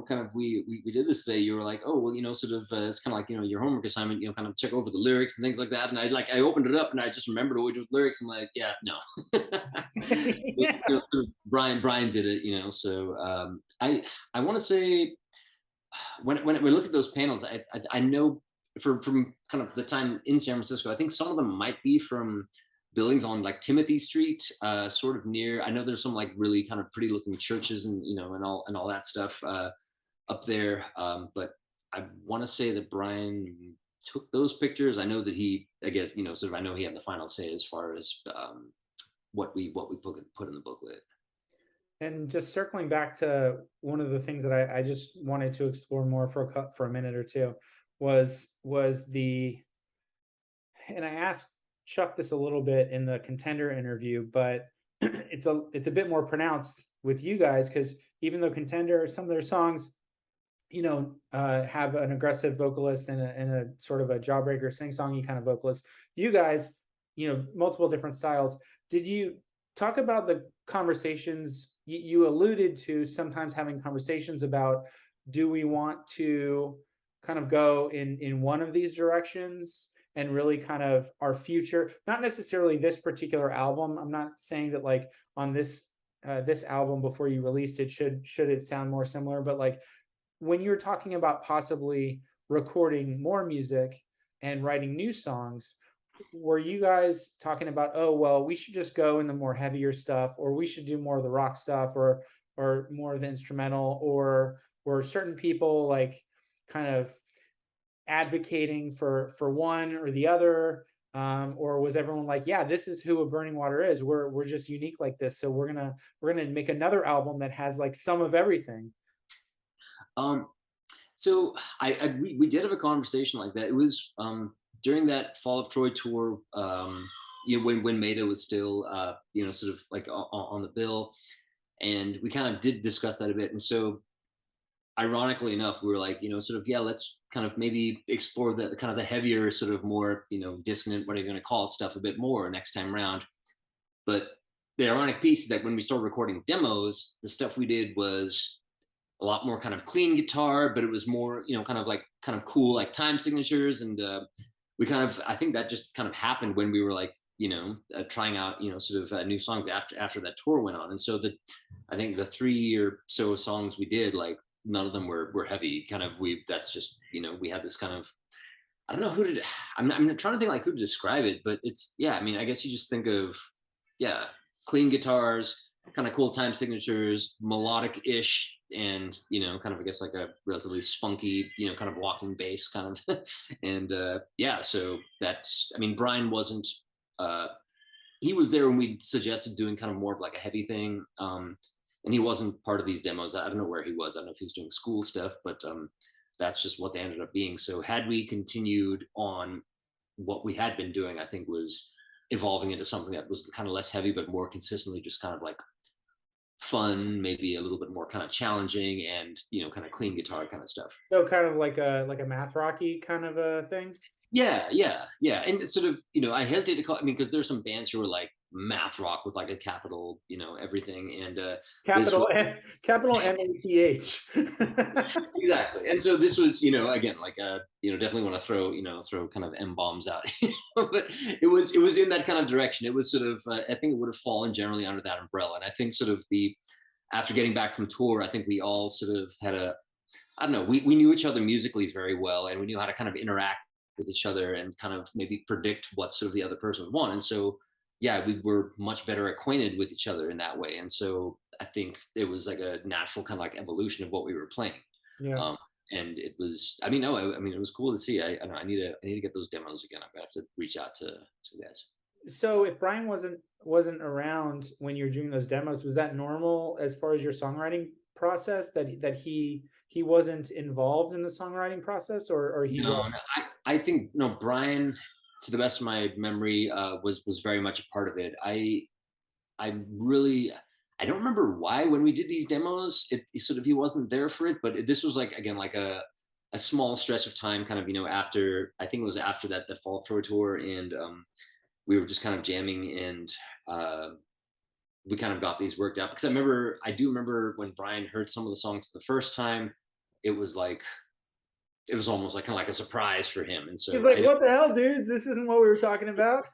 kind of we did this today, you were like, oh well, sort of it's kind of like your homework assignment, kind of check over the lyrics and things like that. And I opened it up and I just remembered which was lyrics. I'm like, yeah, no. Yeah. Sort of Brian did it, So I want to say when we look at those panels, I know from kind of the time in San Francisco, I think some of them might be from buildings on like Timothy Street, sort of near. I know there's some like really kind of pretty looking churches and and all that stuff up there. But I want to say that Brian took those pictures. I know that he, again, sort of, I know he had the final say as far as what we put in the booklet. And just circling back to one of the things that I just wanted to explore more for a minute or two was the, and I asked Chuck this a little bit in the Contender interview, but it's a bit more pronounced with you guys, because even though Contender, some of their songs, have an aggressive vocalist and a sort of a jawbreaker sing-songy kind of vocalist, you guys, multiple different styles. Did you talk about the conversations you alluded to, sometimes having conversations about, do we want to kind of go in one of these directions and really kind of our future, not necessarily this particular album. I'm not saying that like on this this album before you released it should it sound more similar, but like when you're talking about possibly recording more music and writing new songs, were you guys talking about, oh well, we should just go in the more heavier stuff, or we should do more of the rock stuff, or more of the instrumental, or were certain people like kind of advocating for one or the other, or was everyone like, yeah, this is who A Burning Water is, we're just unique like this, so we're gonna make another album that has like some of everything? Um, so we did have a conversation like that. It was during that Fall of Troy tour, when Maida was still, sort of like on the bill, and we kind of did discuss that a bit. And so, ironically enough, we were like, sort of, yeah, let's kind of maybe explore the kind of the heavier, sort of more, dissonant, whatever you're going to call it, stuff a bit more next time around. But the ironic piece is that when we started recording demos, the stuff we did was a lot more kind of clean guitar, but it was more, kind of cool, like time signatures. And we kind of, I think that just kind of happened when we were like, trying out, sort of new songs after that tour went on. And so I think the 3 or so songs we did, like none of them were heavy. Kind of that's just, we had this kind of, I don't know who to, I'm trying to think like who to describe it, but it's, yeah, I mean, I guess you just think of, yeah, clean guitars, kind of cool time signatures, melodic-ish, and kind of, I guess, like a relatively spunky, kind of walking bass kind of, and yeah, so that's, I mean, Brian wasn't, uh, he was there when we suggested doing kind of more of like a heavy thing, and he wasn't part of these demos. I don't know where he was. I don't know if he was doing school stuff, but that's just what they ended up being. So had we continued on what we had been doing, I think was evolving into something that was kind of less heavy, but more consistently just kind of like fun, maybe a little bit more kind of challenging, and kind of clean guitar kind of stuff. So kind of like a math rocky kind of a thing. Yeah, and it's sort of, I hesitate to call, I mean, because there's some bands who are like math rock with like a capital, everything, and this Capital was capital MATH. exactly. And so this was, again, like definitely want to throw kind of M bombs out, but it was in that kind of direction. It was sort of, I think it would have fallen generally under that umbrella. And I think sort of after getting back from tour, I think we all sort of had I don't know, we knew each other musically very well, and we knew how to kind of interact with each other and kind of maybe predict what sort of the other person would want. And so, yeah, we were much better acquainted with each other in that way. And so I think it was like a natural kind of like evolution of what we were playing. Yeah. And it was, I mean, no, I mean, it was cool to see. I don't know, I need to get those demos again. I'm gonna have to reach out to guys. So if Brian wasn't around when you were doing those demos, was that normal as far as your songwriting process, that he wasn't involved in the songwriting process, or he No, was? no, I think no. Brian, to the best of my memory, was very much a part of it. I really, I don't remember why when we did these demos, it sort of, he wasn't there for it. But this was like, again, like a small stretch of time, kind of, after, I think it was after that Fall of Troy tour, and we were just kind of jamming, and we kind of got these worked out, because I do remember when Brian heard some of the songs the first time, it was like, it was almost like kind of like a surprise for him. And He's so like, what the hell, dudes? This isn't what we were talking about.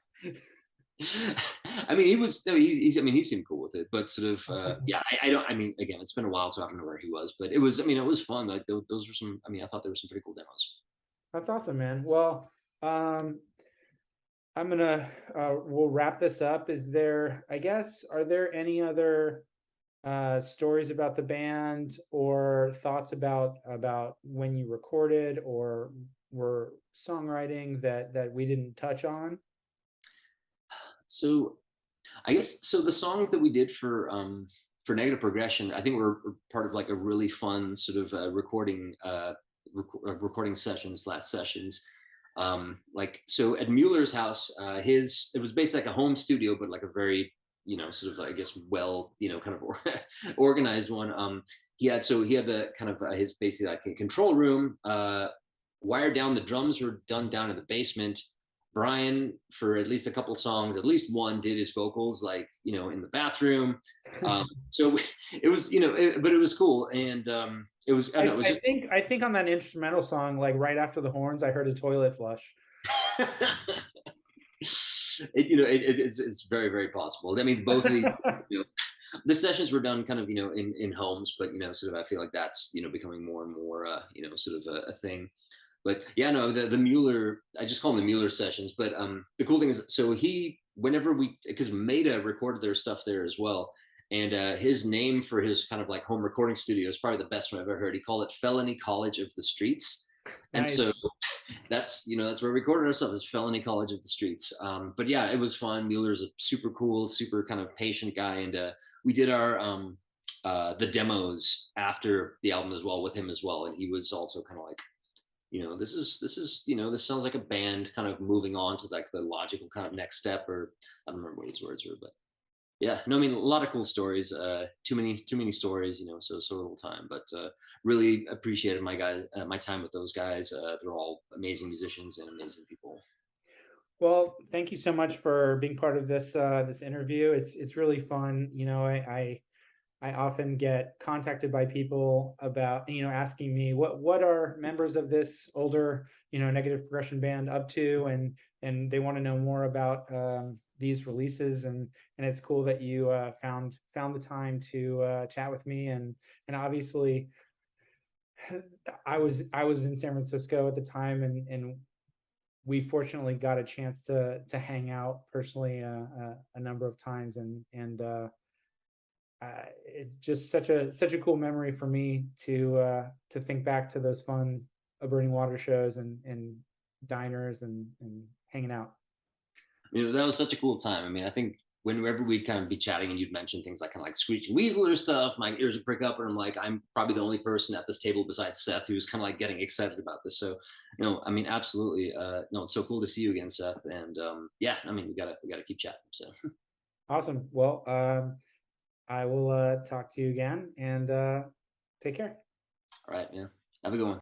I mean, he was, I mean, he seemed cool with it, but sort of, yeah, I don't, I mean, again, it's been a while, so I don't know where he was, but it was, I mean, it was fun. Like those were some, I mean, I thought there were some pretty cool demos. That's awesome, man. Well, I'm gonna we'll wrap this up. Is there, I guess, are there any other stories about the band or thoughts about when you recorded or were songwriting that we didn't touch on? So I guess so. The songs that we did for Negative Progression, I think were part of like a really fun sort of recording sessions. Like so at Mueller's house, his it was basically like a home studio, but like a very sort of I guess well kind of organized one. He had the kind of his basically like a control room, wired down. The drums were done down in the basement. Brian, for at least a couple songs, at least one, did his vocals like in the bathroom. So it was but it was cool, and it was I don't know, it was just I think on that instrumental song, like right after the horns, I heard a toilet flush. it's very very possible. I mean, both of these you know, the sessions were done kind of in homes, but sort of I feel like that's becoming more and more sort of a thing. But yeah, no, the Mueller, I just call them the Mueller sessions. But the cool thing is, so whenever because Maida recorded their stuff there as well, and his name for his kind of like home recording studio is probably the best one I've ever heard. He called it Felony College of the Streets, and so Nice. that's where we recorded our stuff, is Felony College of the Streets. But yeah, it was fun. Mueller's a super cool, super kind of patient guy, and we did our the demos after the album as well with him as well, and he was also kind of like this sounds like a band kind of moving on to like the logical kind of next step, or I don't remember what his words were, but yeah, no, I mean a lot of cool stories, too many stories, so little time, but really appreciated my time with those guys. They're all amazing musicians and amazing people. Well, thank you so much for being part of this interview. It's really fun. I often get contacted by people about asking me what are members of this older negative progression band up to, and they want to know more about these releases, and it's cool that you found the time to chat with me, and obviously I was in San Francisco at the time, and we fortunately got a chance to hang out personally a number of times, and it's just such a cool memory for me to think back to those fun Burning Water shows and diners and hanging out. That was such a cool time. I mean, I think whenever we'd kind of be chatting and you'd mention things like kind of like Screeching Weasel or stuff, my ears would prick up, and I'm like, I'm probably the only person at this table besides Seth who's kind of like getting excited about this. So, I mean, absolutely. No, it's so cool to see you again, Seth. And yeah, I mean, we gotta keep chatting. So, Awesome. Well, I will talk to you again, and take care. all right, yeah, have a good one.